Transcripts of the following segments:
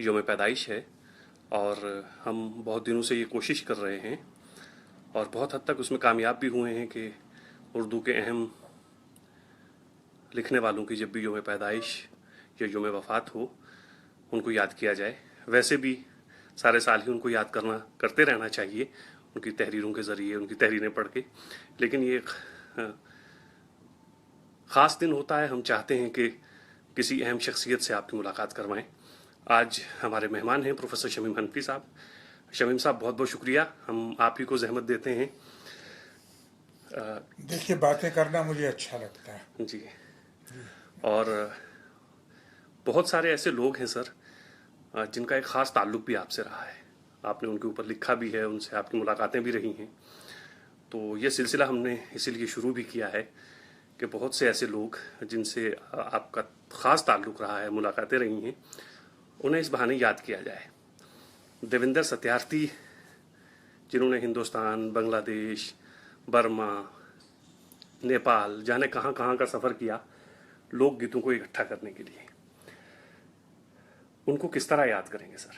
यौम पैदाइश है और हम बहुत दिनों से ये कोशिश कर रहे हैं और बहुत हद तक उसमें कामयाब भी हुए हैं कि उर्दू के अहम लिखने वालों की जब भी यौम पैदाइश या यौम वफ़ात हो उनको याद किया जाए। वैसे भी सारे साल ही उनको याद करते रहना चाहिए, उनकी तहरीरों के ज़रिए, उनकी तहरीरें पढ़ के। लेकिन ये एक ख़ास दिन होता है, हम चाहते हैं कि किसी अहम शख्सियत से आपकी मुलाकात करवाएं। आज हमारे मेहमान हैं प्रोफेसर शमीम हनफी साहब। शमीम साहब, बहुत बहुत शुक्रिया, हम आप ही को जहमत देते हैं। देखिए, बातें करना मुझे अच्छा लगता है जी। और बहुत सारे ऐसे लोग हैं सर जिनका एक ख़ास ताल्लुक़ भी आपसे रहा है, आपने उनके ऊपर लिखा भी है, उनसे आपकी मुलाकातें भी रही हैं। तो ये सिलसिला हमने इसीलिए शुरू भी किया है कि बहुत से ऐसे लोग जिनसे आपका ख़ास ताल्लुक़ रहा है, मुलाकातें रही हैं, उन्हें इस बहाने याद किया जाए। देवेंद्र सत्यार्थी, जिन्होंने हिंदुस्तान, बांग्लादेश, बर्मा, नेपाल, जाने कहाँ कहाँ का सफ़र किया लोकगीतों को इकट्ठा करने के लिए, उनको किस तरह याद करेंगे सर?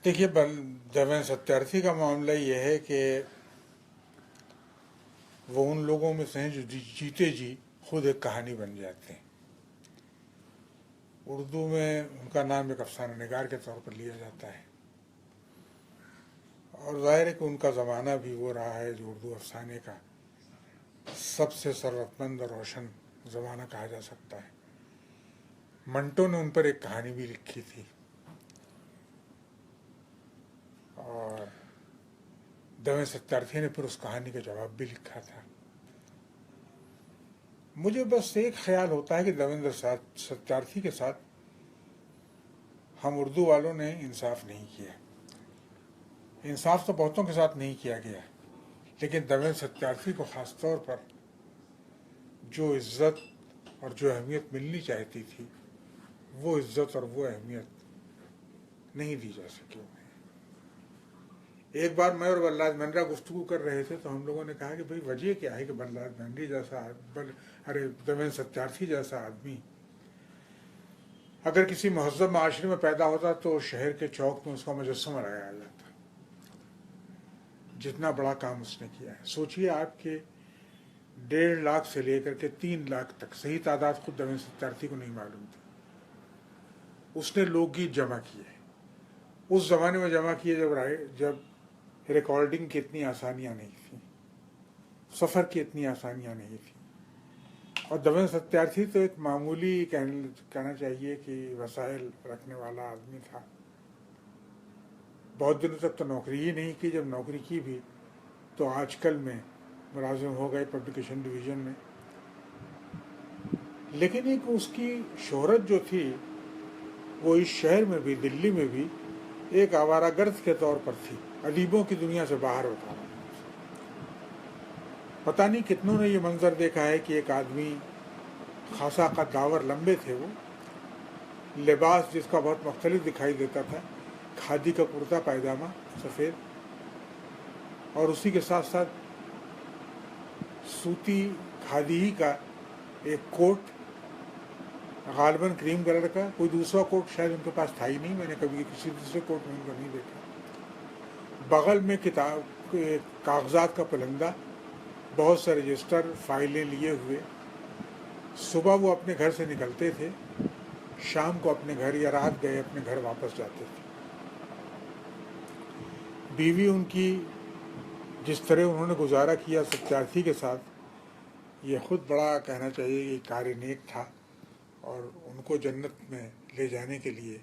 देखिए, देवेंद्र सत्यार्थी का मामला यह है कि वो उन लोगों में से हैं जो जीते जी खुद एक कहानी बन जाते हैं। उर्दू में उनका नाम एक अफसाना निगार के तौर पर लिया जाता है और जाहिर है कि उनका ज़माना भी वो रहा है जो उर्दू अफसाने का सबसे सरवतमंद और रोशन ज़माना कहा जा सकता है। मंटो ने उन पर एक कहानी भी लिखी थी और देवेंद्र सत्यार्थी ने फिर उस कहानी का जवाब भी लिखा था। मुझे बस एक ख्याल होता है कि देवेंद्र सत्यार्थी के साथ हम उर्दू वालों ने इंसाफ नहीं किया। इंसाफ तो बहुतों के साथ नहीं किया गया, लेकिन देवेंद्र सत्यार्थी को ख़ास तौर पर जो इज्जत और जो अहमियत मिलनी चाहती थी, वो इज्जत और वो अहमियत नहीं दी जा सकी उन्हें। एक बार मैं और बल्लाद मेहंद्रा गुफ्तगू कर रहे थे तो हम लोगों ने कहा कि भाई वजह क्या है कि बल्लाद मेहंद्री जैसा देवेंद्र सत्यार्थी जैसा आदमी अगर किसी महज़्ज़ब माशरे में पैदा होता तो शहर के चौक में उसका मुजस्समा लगाया जाता। जितना बड़ा काम उसने किया है, सोचिए आपके 1.5 लाख से लेकर के 3 लाख तक, सही तादाद खुद देवेंद्र सत्यार्थी को नहीं मालूम थी, उसने लोकगीत जमा किए। उस जमाने में जमा किए जब रिकॉर्डिंग की इतनी आसानियां नहीं थी, सफ़र की इतनी आसानियां नहीं थी। और देवेंद्र सत्यार्थी तो एक मामूली कहना चाहिए कि वसाइल रखने वाला आदमी था। बहुत दिनों तक तो नौकरी ही नहीं की, जब नौकरी की भी तो आजकल में मुलाजिम हो गए पब्लिकेशन डिवीज़न में। लेकिन एक उसकी शोहरत जो थी वो इस शहर में भी, दिल्ली में भी एक आवारागर्द के तौर पर थी, अदीबों की दुनिया से बाहर होता रहा। पता नहीं कितनों ने ये मंजर देखा है कि एक आदमी खासा कद्दावर, लंबे थे वो, लिबास जिसका बहुत मुख्तलिफ दिखाई देता था, खादी का कुर्ता पैजामा सफ़ेद और उसी के साथ साथ सूती खादी ही का एक कोट, गालबन क्रीम कलर का। कोई दूसरा कोट शायद उनके पास था ही नहीं, मैंने कभी किसी दूसरे कोट में उनको नहीं देखा। बगल में किताब, कागजात का पलंदा, बहुत से रजिस्टर, फाइलें लिए हुए। सुबह वो अपने घर से निकलते थे, शाम को अपने घर या रात गए अपने घर वापस जाते थे। बीवी उनकी जिस तरह उन्होंने गुजारा किया सत्यार्थी के साथ, ये खुद बड़ा कहना चाहिए कि कार्य नेक था और उनको जन्नत में ले जाने के लिए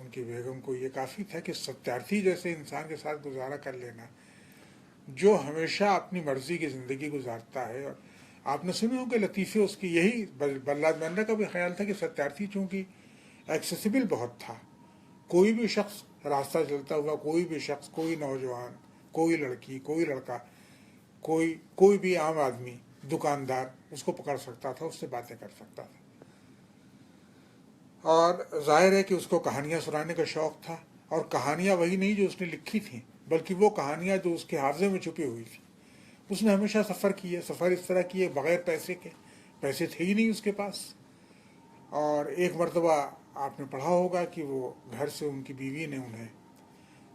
उनकी बेगम को ये काफ़ी था कि सत्यार्थी जैसे इंसान के साथ गुजारा कर लेना जो हमेशा अपनी मर्जी की ज़िंदगी गुजारता है। और आपने सुने हो कि लतीफ़े उसकी, यही बल्लाद मेहंद्रा का भी ख्याल था कि सत्यार्थी चूँकि एक्सेसिबल बहुत था, कोई भी शख्स रास्ता चलता हुआ, कोई भी शख्स, कोई नौजवान, कोई लड़की, कोई लड़का, कोई भी आम आदमी, दुकानदार उसको पकड़ सकता था, उससे बातें कर सकता था। और जाहिर है कि उसको कहानियाँ सुनाने का शौक़ था, और कहानियाँ वही नहीं जो उसने लिखी थी, बल्कि वो कहानियाँ जो उसके हाफ़ज़े में छुपी हुई थी। उसने हमेशा सफ़र किए, सफ़र इस तरह किए बग़ैर पैसे के, पैसे थे ही नहीं उसके पास। और एक मरतबा आपने पढ़ा होगा कि वो घर से उनकी बीवी ने उन्हें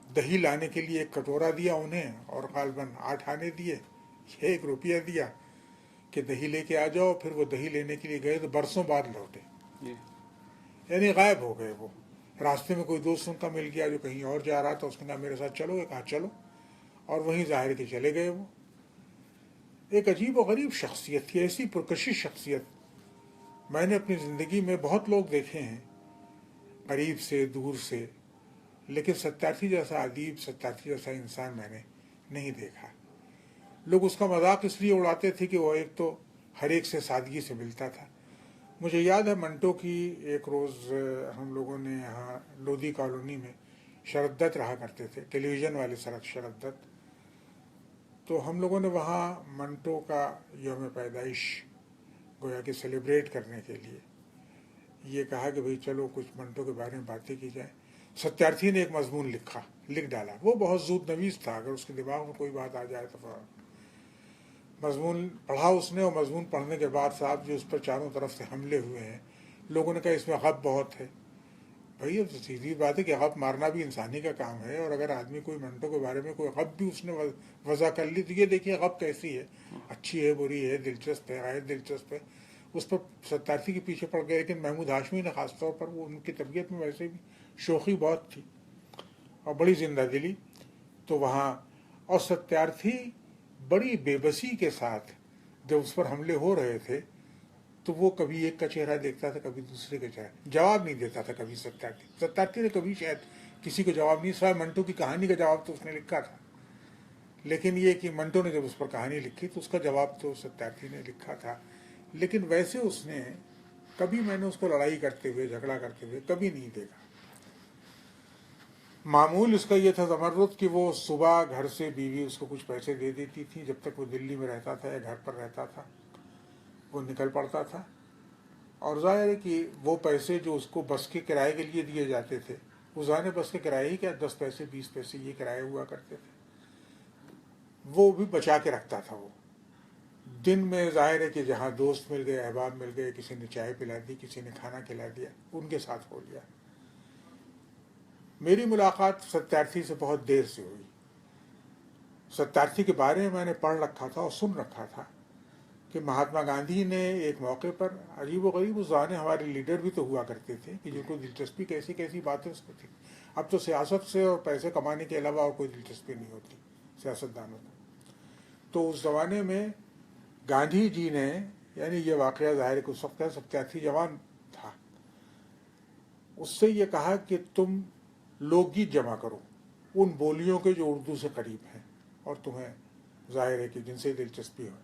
दही लाने के लिए एक कटोरा दिया उन्हें, और गालबन 8 आने दिए, 1 रुपया दिया कि दही लेके आ जाओ। फिर वो दही लेने के लिए गए तो बरसों बाद लौटे, यानी गायब हो गए वो। रास्ते में कोई दोस्त उनका मिल गया जो कहीं और जा रहा था, उसने कहा मेरे साथ चलो, कहा चलो, और वहीं ज़ाहिर के चले गए वो। एक अजीब और गरीब शख्सियत थी, ऐसी पुरकशिश शख्सियत मैंने अपनी ज़िंदगी में बहुत लोग देखे हैं, करीब से दूर से, लेकिन सत्यार्थी जैसा अदीब, सत्यार्थी जैसा इंसान मैंने नहीं देखा। लोग उसका मजाक इसलिए उड़ाते थे कि वो एक तो हर एक से सादगी से मिलता था। मुझे याद है मंटो की एक रोज़ हम लोगों ने यहाँ लोधी कॉलोनी में शरद दत्त रहा करते थे, टेलीविज़न वाले शरद दत्त। तो हम लोगों ने वहाँ मंटो का यौम पैदाइश गोया कि सेलिब्रेट करने के लिए ये कहा कि भाई चलो कुछ मंटो के बारे में बातें की जाए। सत्यार्थी ने एक मजमून लिख डाला। वो बहुत जूद नवीस था, अगर उसके दिमाग में कोई बात आ जाए तो मजमून पढ़ा उसने, और मजमून पढ़ने के बाद साहब जो उस पर चारों तरफ से हमले हुए हैं, लोगों ने कहा इसमें गप बहुत है। भाई अब सीधी बात है कि गप मारना भी इंसानी का काम है, और अगर आदमी कोई मंटो के बारे में कोई गप भी उसने वजह कर ली तो ये देखिए गप कैसी है, अच्छी है, बुरी है, दिलचस्प है, गैर दिलचस्प है, उस पर सत्यार्थी के पीछे पड़ गए। लेकिन महमूद हाशमी ने खासतौर पर, वो उनकी तबीयत में वैसे भी शोखी बहुत थी और बड़ी जिंदा दिली, तो वहाँ, और सत्यार्थी बड़ी बेबसी के साथ जब उस पर हमले हो रहे थे तो वो कभी एक का चेहरा देखता था, कभी दूसरे का चेहरा, जवाब नहीं देता था कभी। सत्यार्थी ने कभी शायद किसी को जवाब नहीं, सिवाय मंटो की कहानी का जवाब तो उसने लिखा था, लेकिन ये कि मंटो ने जब उस पर कहानी लिखी तो उसका जवाब तो सत्यार्थी ने लिखा था। लेकिन वैसे उसने कभी, मैंने उसको लड़ाई करते हुए, झगड़ा करते हुए कभी नहीं देखा। मामूल उसका ये था तमर्रुद कि वो सुबह घर से बीवी उसको कुछ पैसे दे देती थी, जब तक वो दिल्ली में रहता था या घर पर रहता था वो निकल पड़ता था। और जाहिर है कि वो पैसे जो उसको बस के किराए के लिए दिए जाते थे, उजाने बस के किराए ही क्या 10 पैसे 20 पैसे ये किराए हुआ करते थे, वो भी बचा के रखता था। वो दिन में जाहिर है कि जहाँ दोस्त मिल गए, अहबाब मिल गए, किसी ने चाय पिला दी, किसी ने खाना खिला दिया, उनके साथ हो लिया। मेरी मुलाकात सत्यार्थी से बहुत देर से हुई। सत्यार्थी के बारे में मैंने पढ़ रखा था और सुन रखा था कि महात्मा गांधी ने एक मौके पर, अजीब व गरीब, उस ज़माने हमारे लीडर भी तो हुआ करते थे कि जिनको दिलचस्पी कैसी कैसी बातें उसको थी। अब तो सियासत से और पैसे कमाने के अलावा और कोई दिलचस्पी नहीं होती सियासतदानों को। तो उस ज़माने में गांधी जी ने, यानी ये वाक़या ज़ाहिर है उस वक्त सत्यार्थी जवान था, उससे ये कहा कि तुम लोकगीत जमा करो उन बोलियों के जो उर्दू से करीब हैं और तुम्हें जाहिर है कि जिनसे दिलचस्पी हो।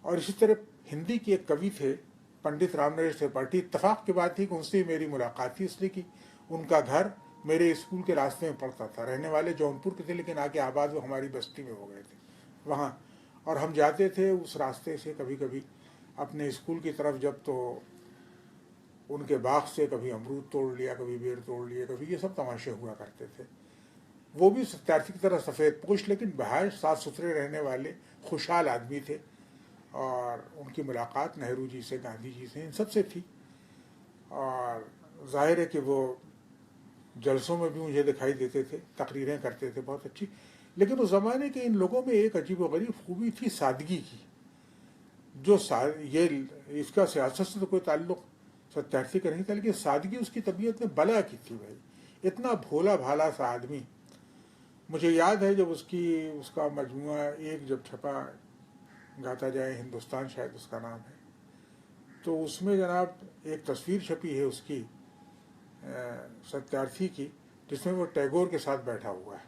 और इसी तरह हिंदी के एक कवि थे पंडित रामनरेश त्रिपाठी, इत्तफाक की बात थी कि उनसे मेरी मुलाकात थी, इसलिए कि उनका घर मेरे स्कूल के रास्ते में पड़ता था। रहने वाले जौनपुर के थे, लेकिन आके आबाद वो हमारी बस्ती में हो गए थे वहाँ, और हम जाते थे उस रास्ते से कभी कभी अपने स्कूल की तरफ, जब तो उनके बाग से कभी अमरूद तोड़ लिया, कभी बेर तोड़ लिया, कभी ये सब तमाशे हुआ करते थे। वो भी सत्यार्थी की तरह सफ़ेद पोश, लेकिन बहार साफ सुथरे रहने वाले खुशहाल आदमी थे। और उनकी मुलाकात नेहरू जी से, गांधी जी से, इन सब से थी। और जाहिर है कि वो जलसों में भी मुझे दिखाई देते थे, तकरीरें करते थे बहुत अच्छी। लेकिन उस ज़माने के इन लोगों में एक अजीब व गरीब खूबी थी सादगी की, जो ये इसका सियासत से तो कोई ताल्लुक़ सत्यार्थी का नहीं था, लेकिन सादगी उसकी तबीयत में बला की थी। भाई इतना भोला भाला सा आदमी। मुझे याद है जब उसका मजमुआ एक जब छपा, गाता जाए हिंदुस्तान शायद उसका नाम है, तो उसमें जनाब एक तस्वीर छपी है उसकी, सत्यार्थी की, जिसमें वो टैगोर के साथ बैठा हुआ है।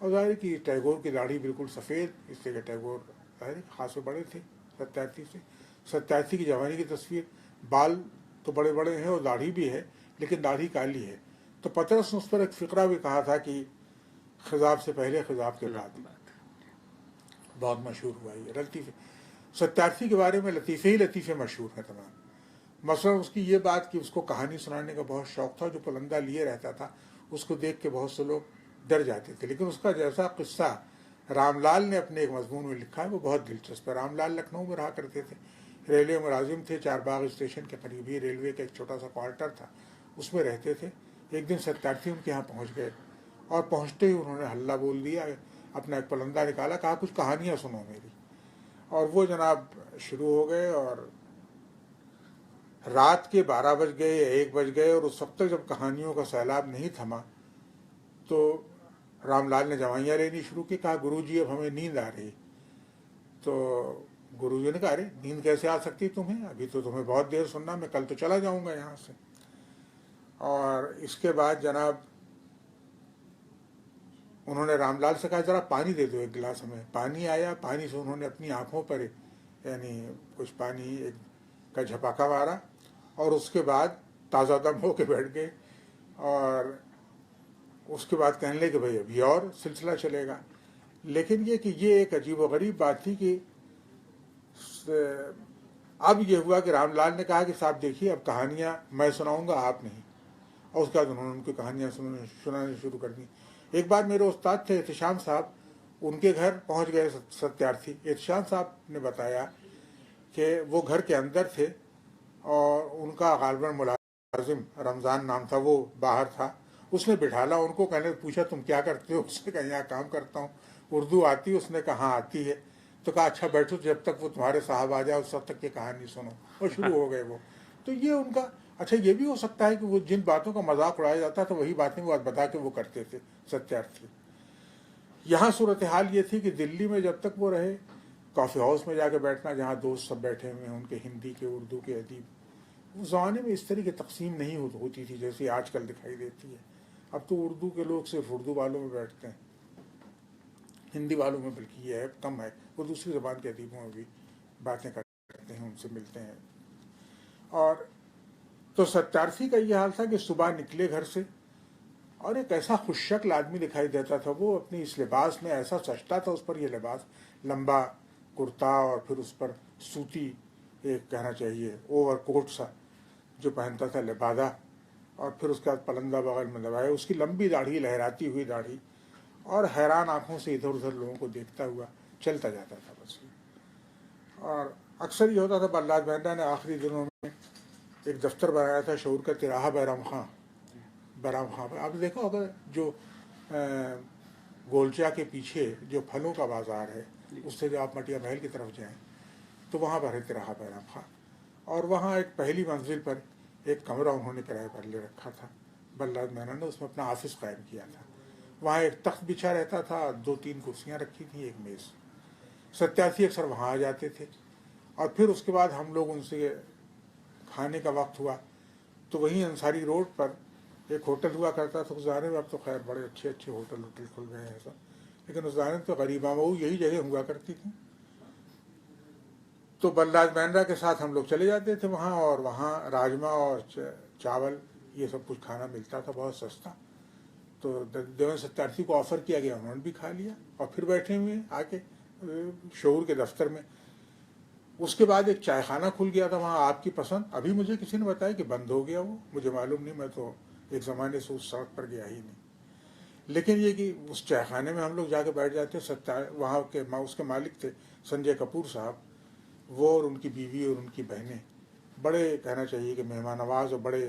और जाहिर कि टैगोर की दाढ़ी बिल्कुल सफ़ेद, इसलिए टैगोर जाहिर खासे बड़े थे सत्यार्थी से। सत्यार्थी की जवानी की तस्वीर, बाल तो बड़े बड़े हैं और दाढ़ी भी है, लेकिन दाढ़ी काली है। तो पतरस ने उस पर एक फ़िक्रा भी कहा था कि खिजाब से पहले, खिजाब के बाद। बहुत मशहूर हुआ ये लतीफ़े। सत्यार्थी के बारे में लतीफ़े ही लतीफ़े मशहूर हैं तमाम। मसलन उसकी ये बात कि उसको कहानी सुनाने का बहुत शौक़ था, जो पलंदा लिए रहता था उसको देख के बहुत से लोग डर जाते थे। लेकिन उसका जैसा किस्सा रामलाल ने अपने एक मजमून में लिखा है वो बहुत दिलचस्प है। रामलाल लखनऊ में रहा करते थे, रेलवे मुलाजिम थे, चारबाग स्टेशन के करीब ही रेलवे का एक छोटा सा क्वार्टर था, उसमें रहते थे। एक दिन सत्यार्थी उनके यहाँ पहुँच गए और पहुँचते ही उन्होंने हल्ला बोल दिया, अपना एक पलंदा निकाला, कहा कुछ कहानियाँ सुनो मेरी। और वो जनाब शुरू हो गए और रात के 12 बज गए, 1 बज गए, और उस वक्त तक जब कहानियों का सैलाब नहीं थमा तो रामलाल ने जवाइयाँ लेनी शुरू की। कहा गुरुजी अब हमें नींद आ रही। तो गुरुजी ने कहा अरे नींद कैसे आ सकती तुम्हें, अभी तो तुम्हें बहुत देर सुनना, मैं कल तो चला जाऊंगा यहाँ से। और इसके बाद जनाब उन्होंने रामलाल से कहा जरा पानी दे दो एक गिलास हमें। पानी आया, पानी से उन्होंने अपनी आंखों पर यानी कुछ पानी एक का झपाका मारा और उसके बाद ताज़ा दम होके बैठ गए। और उसके बाद कहने लगे भाई अभी और सिलसिला चलेगा। लेकिन ये एक अजीब व गरीब बात थी कि अब ये हुआ कि रामलाल ने कहा कि साहब देखिए अब कहानियाँ मैं सुनाऊंगा, आप नहीं। और उसके बाद उन्होंने उनकी कहानियाँ सुनानी शुरू कर दी। एक बार मेरे उस्ताद थे एहतशाम साहब, उनके घर पहुंच गए सत्यार्थी। एहतशाम साहब ने बताया कि वो घर के अंदर थे और उनका गालिबन मुलाजिम रमज़ान नाम था, वो बाहर था। उसने बिठाला उनको, कहने पूछा तुम क्या करते हो? उसने कहा यहाँ काम करता हूँ। उर्दू आती है? उसने कहा हाँ आती है। तो कहा अच्छा बैठो, जब तक वो तुम्हारे साहब आ जाए उस वक्त तक ये कहानी सुनो। और शुरू हो गए वो। तो ये उनका अच्छा ये भी हो सकता है कि वो जिन बातों का मजाक उड़ाया जाता था वही बातें वो बता के वो करते थे सत्यार्थी। यहाँ सूरत हाल ये थी कि दिल्ली में जब तक वो रहे, कॉफ़ी हाउस में जाके बैठना जहाँ दोस्त सब बैठे हुए हैं उनके हिंदी के उर्दू के अदीब, उस ज़माने में इस तरह की तकसीम नहीं होती थी जैसे आजकल दिखाई देती है। अब तो उर्दू के लोग सिर्फ उर्दू वालों में बैठते हैं, हिंदी वालों में बल्कि ये है कम है, वो दूसरी ज़बान के अदीबों में भी बातें करते हैं, उनसे मिलते हैं। और तो सत्यार्थी का ये हाल था कि सुबह निकले घर से और एक ऐसा खुशशक्ल आदमी दिखाई देता था। वो अपनी इस लिबास में ऐसा सजता था, उस पर यह लिबास लंबा कुर्ता और फिर उस पर सूती एक कहना चाहिए ओवरकोट सा जो पहनता था लिबादा, और फिर उसके बाद पलंदा बगल में दबाए, उसकी लंबी दाढ़ी, लहराती हुई दाढ़ी, और हैरान आंखों से इधर उधर लोगों को देखता हुआ चलता जाता था बस। और अक्सर ये होता था, बल्लाद बैंडा ने आखिरी दिनों में एक दफ्तर बनाया था शऊर का, तिराहा बैराम खां पर। आपने देखा होगा जो गोलचा के पीछे जो फलों का बाजार है, उससे जो आप मटिया महल की तरफ जाएं तो वहाँ पर है तिराहा बैराम खां। और वहाँ एक पहली मंजिल पर एक कमरा उन्होंने किराए पर ले रखा था, बल्लाद मैनन ने उसमें अपना ऑफिस कायम किया था। वहाँ एक तख्त बिछा रहता था, 2-3 कुर्सियाँ रखी थी, एक मेज़। सत्यार्थी अक्सर वहाँ आ जाते थे। और फिर उसके बाद हम लोग उनसे खाने का वक्त हुआ तो वहीं अंसारी रोड पर एक होटल हुआ करता था। उस ज़माने में अब तो खैर बड़े अच्छे अच्छे होटल खुल गए हैं सब, लेकिन उस ज़माने में तो गरीबा मऊ यही जगह हुआ करती थी। तो बल्लाद बैंड्रा के साथ हम लोग चले जाते थे वहाँ, और वहाँ राजमा और चावल ये सब कुछ खाना मिलता था बहुत सस्ता। तो देवेंद्र सत्यार्थी को ऑफ़र किया गया, उन्होंने भी खा लिया और फिर बैठे हुए आके शऊर के दफ्तर में। उसके बाद एक चाय खाना खुल गया था वहाँ, आपकी पसंद। अभी मुझे किसी ने बताया कि बंद हो गया वो, मुझे मालूम नहीं, मैं तो एक ज़माने से उस सड़क पर गया ही नहीं। लेकिन ये कि उस चाय खाने में हम लोग जाके बैठ जाते। वहाँ के उसके मालिक थे संजय कपूर साहब, वो और उनकी बीवी और उनकी बहनें बड़े कहना चाहिए कि मेहमान नवाज और बड़े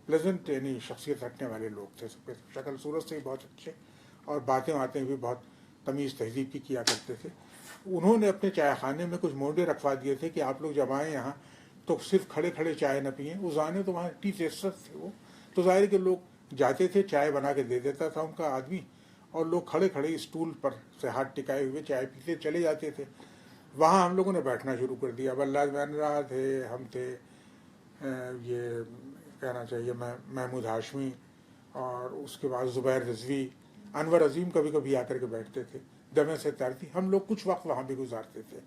प्लेजेंट यानी शख्सियत रखने वाले लोग थे। सबके शक्ल सूरत से भी बहुत अच्छे और बातें भी बहुत तमीज़ तहजीब की किया करते थे। उन्होंने अपने चाय खाने में कुछ मोड़े रखवा दिए थे कि आप लोग जब आएँ यहाँ तो सिर्फ खड़े खड़े चाय न पिएँ। उस आने तो वहाँ टी टेस्टर्स थे वो, तो जाहिर के लोग जाते थे, चाय बना के दे देता था उनका आदमी, और लोग खड़े खड़े स्टूल पर से हाथ टिकाए हुए चाय पीते चले जाते थे। वहाँ हम लोगों ने बैठना शुरू कर दिया। बल्लाद बैंड्रा थे, हम थे, ये कहना चाहिए महमूद हाशमी, और उसके बाद ज़ुबैर रिजवी, अनवर अजीम कभी कभी आकर के बैठते थे, देवेंद्र सत्यार्थी। हम लोग कुछ वक्त वहाँ भी गुजारते थे।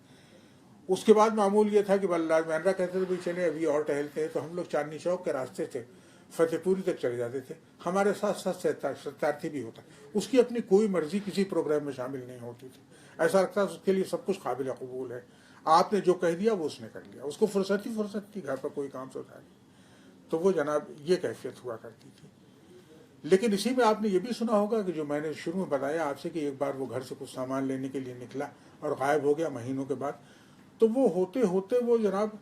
उसके बाद मामूल ये था कि बल्लाद बैंड्रा कहते थे भाई चले अभी और टहलते हैं, तो हम लोग चांदनी चौक के रास्ते से फतेहपुरी तक चले जाते थे। हमारे साथ साथ सत्यार्थी भी होता, उसकी अपनी कोई मर्जी किसी प्रोग्राम में शामिल नहीं होती थी। ऐसा लगता है उसके लिए सब कुछ काबिल कबूल है, आपने जो कह दिया वो उसने कर लिया, उसको फुर्सत थी, घर पर कोई काम से था नहीं। तो वो जनाब ये कैफियत हुआ करती थी। लेकिन इसी में आपने ये भी सुना होगा कि जो मैंने शुरू में बताया आपसे कि एक बार वो घर से कुछ सामान लेने के लिए निकला और गायब हो गया महीनों के बाद। तो वो होते होते वो जनाब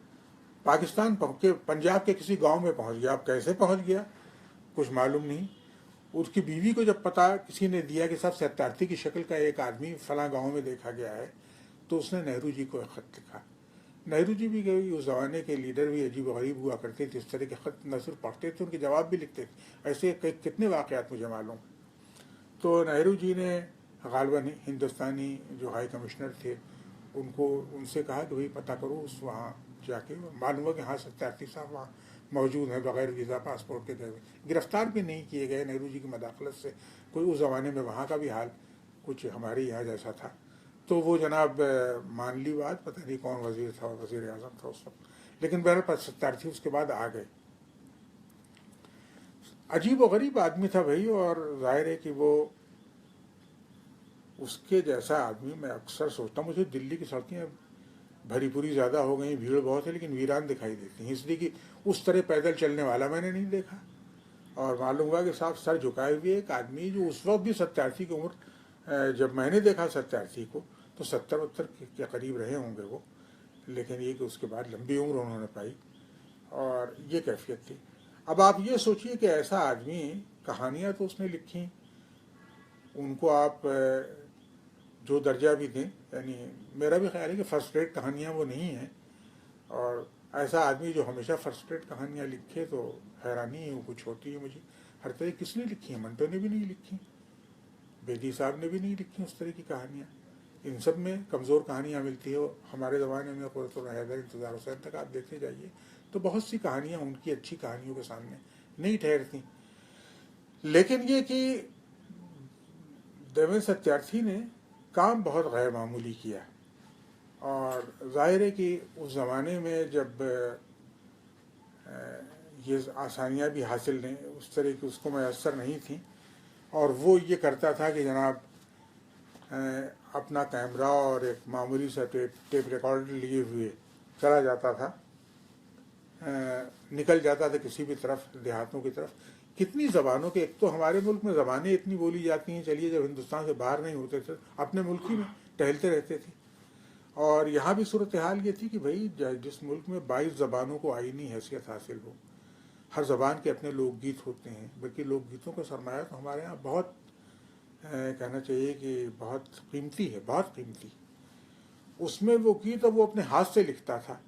पाकिस्तान पहुँच के पंजाब के किसी गांव में पहुँच गया। अब कैसे पहुँच गया कुछ मालूम नहीं। उसकी बीवी को जब पता किसी ने दिया कि साहब सत्यार्थी की शक्ल का एक आदमी फला गांव में देखा गया है, तो उसने नेहरू जी को एक खत लिखा। नेहरू जी भी गए, उस ज़माने के लीडर भी अजीब गरीब हुआ करते थे, इस तरह के खत न सिर्फ पढ़ते थे, उनके जवाब भी लिखते थे। ऐसे कितने वाक़यात मुझे मालूम। तो नेहरू जी ने गालबन हिंदुस्तानी जो हाई कमिश्नर थे उनसे कहा कि भाई पता करो उस वहाँ जाके। मालूम हुआ कि हाँ सत्यार्थी साहब वहाँ मौजूद हैं, बगैर वीज़ा पासपोर्ट के गए हुए। गिरफ्तार भी नहीं किए गए नेहरू जी की मदाखलत से। कोई उस ज़माने में वहाँ का भी हाल कुछ हमारे यहाँ जैसा था। तो वो जनाब मान ली बात, पता नहीं कौन वजीर था, वजीर आज़म था उस वक्त, लेकिन बहरहाल सत्यार्थी उसके बाद आ गए। अजीब व गरीब आदमी था भाई, और जाहिर है कि वो उसके जैसा आदमी मैं अक्सर सोचता हूँ। मुझे दिल्ली की सड़कें भरी पूरी ज़्यादा हो गई, भीड़ बहुत है, लेकिन वीरान दिखाई देती हैं, इसलिए कि उस तरह पैदल चलने वाला मैंने नहीं देखा। और मालूम हुआ कि साहब सर झुकाए हुए एक आदमी, जो उस वक्त भी सत्यार्थी की उम्र, जब मैंने देखा सत्यार्थी को तो 70-72 के करीब रहे होंगे वो, लेकिन ये कि उसके बाद लंबी उम्र उन्होंने पाई और ये कैफियत थी। अब आप ये सोचिए कि ऐसा आदमी, कहानियाँ तो उसने लिखी, उनको आप जो दर्जा भी दें, यानी मेरा भी ख्याल है कि फर्स्ट रेट कहानियाँ वो नहीं हैं। और ऐसा आदमी जो हमेशा फर्स्ट रेट कहानियाँ लिखे तो हैरानी ही कुछ होती है मुझे। हर तरह किसने लिखी है? मंटो ने भी नहीं लिखी, बेदी साहब ने भी नहीं लिखी उस तरह की कहानियाँ। इन सब में कमज़ोर कहानियाँ मिलती है। हमारे ज़माने में क़ुर्रतुल हैदर, इंतज़ार हुसैन तक आप देखते जाइए तो बहुत सी कहानियाँ उनकी अच्छी कहानियों के सामने नहीं ठहरती। लेकिन ये कि देवेंद्र सत्यार्थी ने काम बहुत गैर मामूली किया। और जाहिर है कि उस ज़माने में जब ये आसानियाँ भी हासिल नहीं, उस तरह की उसको मैसर नहीं थी, और वो ये करता था कि जनाब अपना कैमरा और एक मामूली सा टेप रिकॉर्डर लिए हुए चला जाता था, निकल जाता था किसी भी तरफ, देहातों की तरफ। कितनी ज़बानों के, एक तो हमारे मुल्क में ज़बानें इतनी बोली जाती हैं, चलिए जब हिंदुस्तान से बाहर नहीं होते थे अपने मुल्क ही में टहलते रहते थे। और यहाँ भी सूरत हाल ये थी कि भाई जिस मुल्क में 22 ज़बानों को आईनी हैसियत हासिल हो, हर ज़बान के अपने लोकगीत होते हैं, बल्कि लोकगीतों का सरमाया तो हमारे यहाँ बहुत कहना चाहिए कि बहुत कीमती है, बहुत कीमती। उसमें वो गीत अब वो अपने हाथ से लिखता था।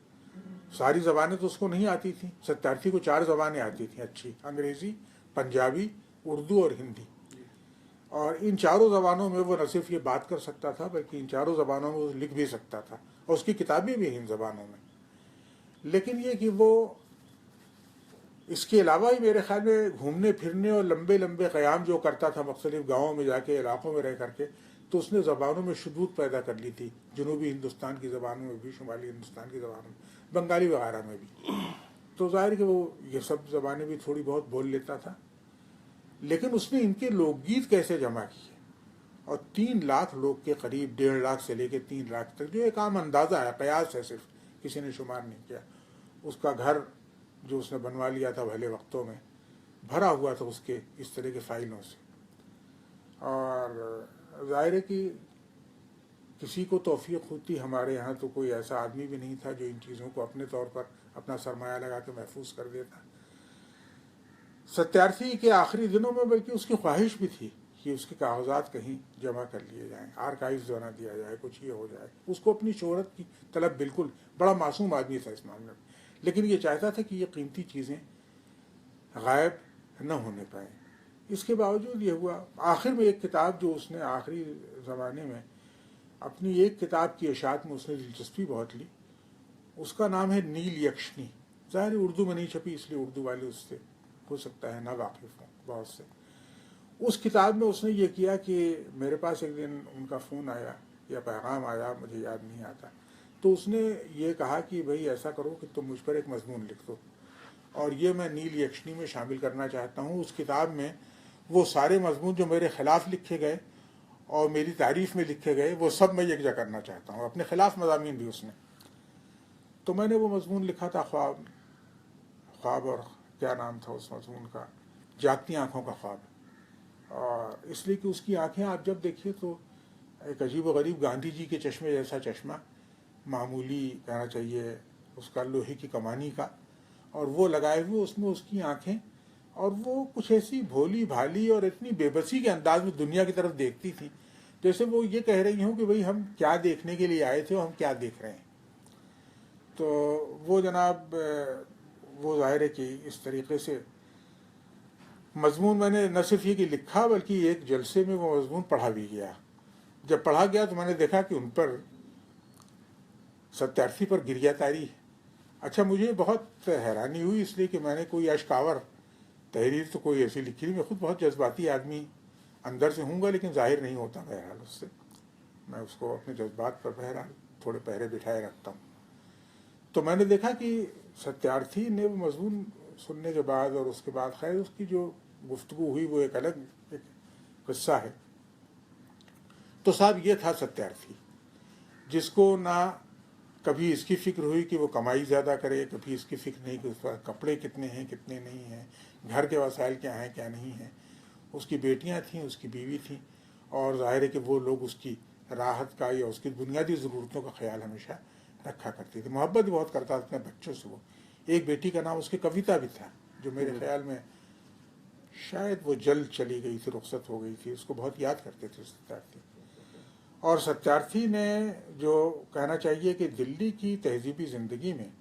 सारी ज़बानें तो उसको नहीं आती थी। सत्यार्थी को 4 ज़बानें आती थी अच्छी, अंग्रेज़ी, पंजाबी, उर्दू और हिंदी। और इन चारों ज़बानों में वो न सिर्फ ये बात कर सकता था, बल्कि इन चारों ज़बानों में वो लिख भी सकता था, और उसकी किताबें भी इन ज़बानों में। लेकिन ये कि वो इसके अलावा ही मेरे ख्याल में घूमने फिरने और लंबे लंबे क़याम जो करता था मुख्तलिफ गाँवों में जाके, इलाक़ों में रह करके, तो उसने ज़बानों में शुदूद पैदा कर ली थी। जनूबी हिंदुस्तान की ज़बानों में भी, शुमाली हिंदुस्तान की ज़बानों में, बंगाली वगैरह में भी। तो ज़ाहिर कि वो ये सब ज़बानें भी थोड़ी बहुत बोल लेता था। लेकिन उसने इनके लोकगीत कैसे जमा किए, और 3 लाख लोग के करीब, 1.5 लाख से लेकर 3 लाख तक, जो एक आम अंदाज़ा है, कयास है, सिर्फ किसी ने शुमार नहीं किया। उसका घर जो उसने बनवा लिया था भले वक्तों में, भरा हुआ था उसके इस तरह के फ़ाइलों से। और ज़ाहिर है कि किसी को तौफीक होती, हमारे यहाँ तो कोई ऐसा आदमी भी नहीं था जो इन चीज़ों को अपने तौर पर अपना सरमाया लगा के महफूज कर देता। सत्यार्थी के आखिरी दिनों में बल्कि उसकी ख्वाहिश भी थी कि उसके कागजात कहीं जमा कर लिए जाएं, आर्काइव्स बना दिया जाए, कुछ ये हो जाए। उसको अपनी शोहरत की तलब, बिल्कुल बड़ा मासूम आदमी था इस मामले में, लेकिन ये चाहता था कि ये कीमती चीज़ें गायब न होने पाएँ। इसके बावजूद ये हुआ। आखिर में एक किताब जो उसने आखिरी ज़माने में, अपनी एक किताब की इशाअत में उसने दिलचस्पी बहुत ली, उसका नाम है नील यक्षनी। ज़ाहिर उर्दू में नहीं छपी, इसलिए उर्दू वाले उससे हो सकता है ना वाकिफ़ हों बहुत से। उस किताब में उसने ये किया कि मेरे पास एक दिन उनका फ़ोन आया या पैगाम आया, मुझे याद नहीं आता, तो उसने ये कहा कि भाई ऐसा करो कि तुम मुझ पर एक मजमून लिख दो, और ये मैं नील यक्षनी में शामिल करना चाहता हूँ। उस किताब में वो सारे मजमून जो मेरे ख़िलाफ़ लिखे गए और मेरी तारीफ़ में लिखे गए, वो सब मैं यकजा करना चाहता हूँ, अपने ख़िलाफ़ मज़ामीन भी उसने। तो मैंने वो मजमून लिखा था, ख्वाब, और क्या नाम था उस मजमून का, जागती आँखों का ख्वाब। और इसलिए कि उसकी आँखें आप जब देखिए तो एक अजीब व गरीब गांधी जी के चश्मे जैसा चश्मा, मामूली कहना चाहिए उसका लोहे की कमानी का, और वो लगाए हुए उसमें उसकी आंखें, और वो कुछ ऐसी भोली भाली और इतनी बेबसी के अंदाज में दुनिया की तरफ देखती थी, जैसे वो ये कह रही हूँ कि भाई हम क्या देखने के लिए आए थे और हम क्या देख रहे हैं। तो वो जनाब, वो जाहिर है कि इस तरीके से मजमून मैंने न सिर्फ ये कि लिखा, बल्कि एक जलसे में वो मजमून पढ़ा भी गया। जब पढ़ा गया तो मैंने देखा कि उन पर सत्यार्थी पर गिरियातारी है। अच्छा, मुझे बहुत हैरानी हुई, इसलिए कि मैंने कोई अशकावर तहरीर तो कोई ऐसी लिखी नहीं। मैं खुद बहुत जज्बाती आदमी अंदर से हूँगा, लेकिन जाहिर नहीं होता बहरहाल उससे। मैं उसको अपने जज्बात पर बहरहाल थोड़े पहरे बिठाए रखता हूँ। तो मैंने देखा कि सत्यार्थी ने वो मजमून सुनने के बाद और उसके बाद, खैर उसकी जो गुफ्तगू हुई वो एक अलग एक किस्सा है। तो साहब ये था सत्यार्थी, जिसको ना कभी इसकी फिक्र हुई कि वो कमाई ज़्यादा करे, कभी इसकी फिक्र नहीं कि उस पर कपड़े कितने हैं कितने नहीं हैं, घर के वसाइल क्या हैं क्या नहीं हैं। उसकी बेटियां थीं, उसकी बीवी थी, और जाहिर है कि वो लोग उसकी राहत का या उसकी बुनियादी ज़रूरतों का ख्याल हमेशा रखा करते थे। मोहब्बत भी बहुत करता था अपने बच्चों से। वो एक बेटी का नाम उसकी कविता भी था, जो मेरे ख्याल में शायद वो जल्द चली गई थी, रुखसत हो गई थी। उसको बहुत याद करते थे सत्यार्थी। और सत्यार्थी ने जो कहना चाहिए कि दिल्ली की तहजीबी ज़िंदगी में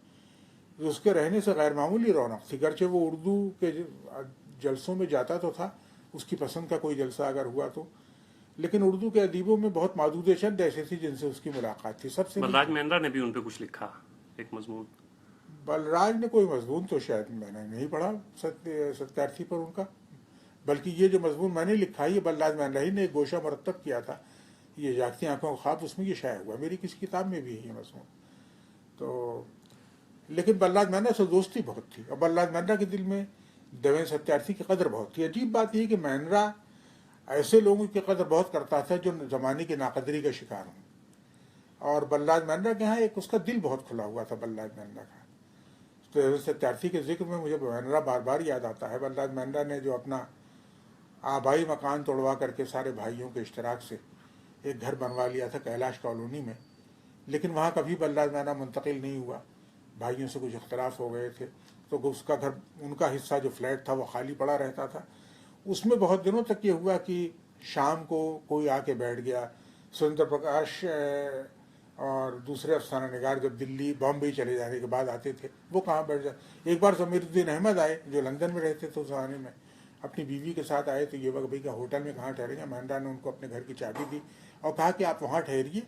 उसके रहने से गैर मामूली रौनक थी। गर्चे वो उर्दू के जलसों में जाता तो था, उसकी पसंद का कोई जलसा अगर हुआ तो, लेकिन उर्दू के अदीबों में बहुत मादूद चंद ऐसे थे जिनसे उसकी मुलाकात थी। सबसे बलराज मेहंद्रा ने भी उन पे कुछ लिखा, एक मजमून। बलराज ने कोई मजमून तो शायद मैंने नहीं पढ़ा सत्यार्थी पर उनका, बल्कि ये जो मजमून मैंने लिखा है ये बलराज मेहंद्रा ही ने एक गोशा मरतब किया था, ये जागती आंखों का ख्वाब, उसमें ये शाया हुआ। मेरी किसी किताब में भी है ये मजमून। तो लेकिन बलराज मेहंद्रा से दोस्ती बहुत थी, और बलराज मेहंद्रा के दिल में देवेंद्र सत्यार्थी की कदर बहुत थी। अजीब बात यह कि मेहंद्रा ऐसे लोगों की कदर बहुत करता था जो ज़माने की नाकदरी का शिकार हों, और बलराज मेहंद्रा के यहाँ एक उसका दिल बहुत खुला हुआ था बलराज मेहंद्रा का। तो देवेंद्र सत्यार्थी के जिक्र में मुझे मेहंद्रा बार बार याद आता है। बलराज मेहंद्रा ने जो अपना आबाई मकान तोड़वा करके सारे भाइयों के इश्तराक से एक घर बनवा लिया था कैलाश कॉलोनी में, लेकिन वहाँ कभी बलराज मेहंद्रा मुंतकिल नहीं हुआ। भाइयों से कुछ इख्तलाफ हो गए थे, तो उसका घर, उनका हिस्सा जो फ्लैट था वो खाली पड़ा रहता था। उसमें बहुत दिनों तक ये हुआ कि शाम को कोई आके बैठ गया। सुरेंद्र प्रकाश और दूसरे अफसाना निगार जब दिल्ली बॉम्बे चले जाने के बाद आते थे, वो कहाँ बैठ जाए। एक बार ज़मीरुद्दीन अहमद आए जो लंदन में रहते थे उस ज़माने में, अपनी बीवी के साथ आए। तो ये वक्त भाई का होटल में कहाँ ठहरेंगे। मेहंद्रा ने उनको अपने घर की चाबी दी और कहा कि आप वहाँ ठहरिए,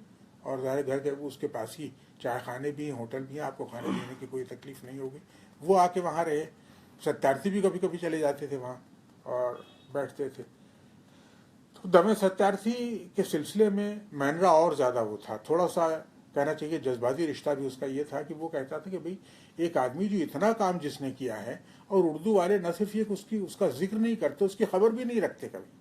और ज़ाहिर घर के उसके पास ही चाय खाने भी हैं, होटल भी हैं, आपको खाने पीने की कोई तकलीफ़ नहीं होगी। वो आके वहाँ रहे। सत्यार्थी भी कभी कभी चले जाते थे वहाँ और बैठते थे। तो दमे सत्यार्थी के सिलसिले में मेहंद्रा और ज़्यादा वो था, थोड़ा सा कहना चाहिए जज्बाती रिश्ता भी उसका ये था कि वो कहता था कि भाई एक आदमी जो इतना काम जिसने किया है, और उर्दू वाले न सिर्फ ये उसका जिक्र नहीं करते, उसकी खबर भी नहीं रखते कभी,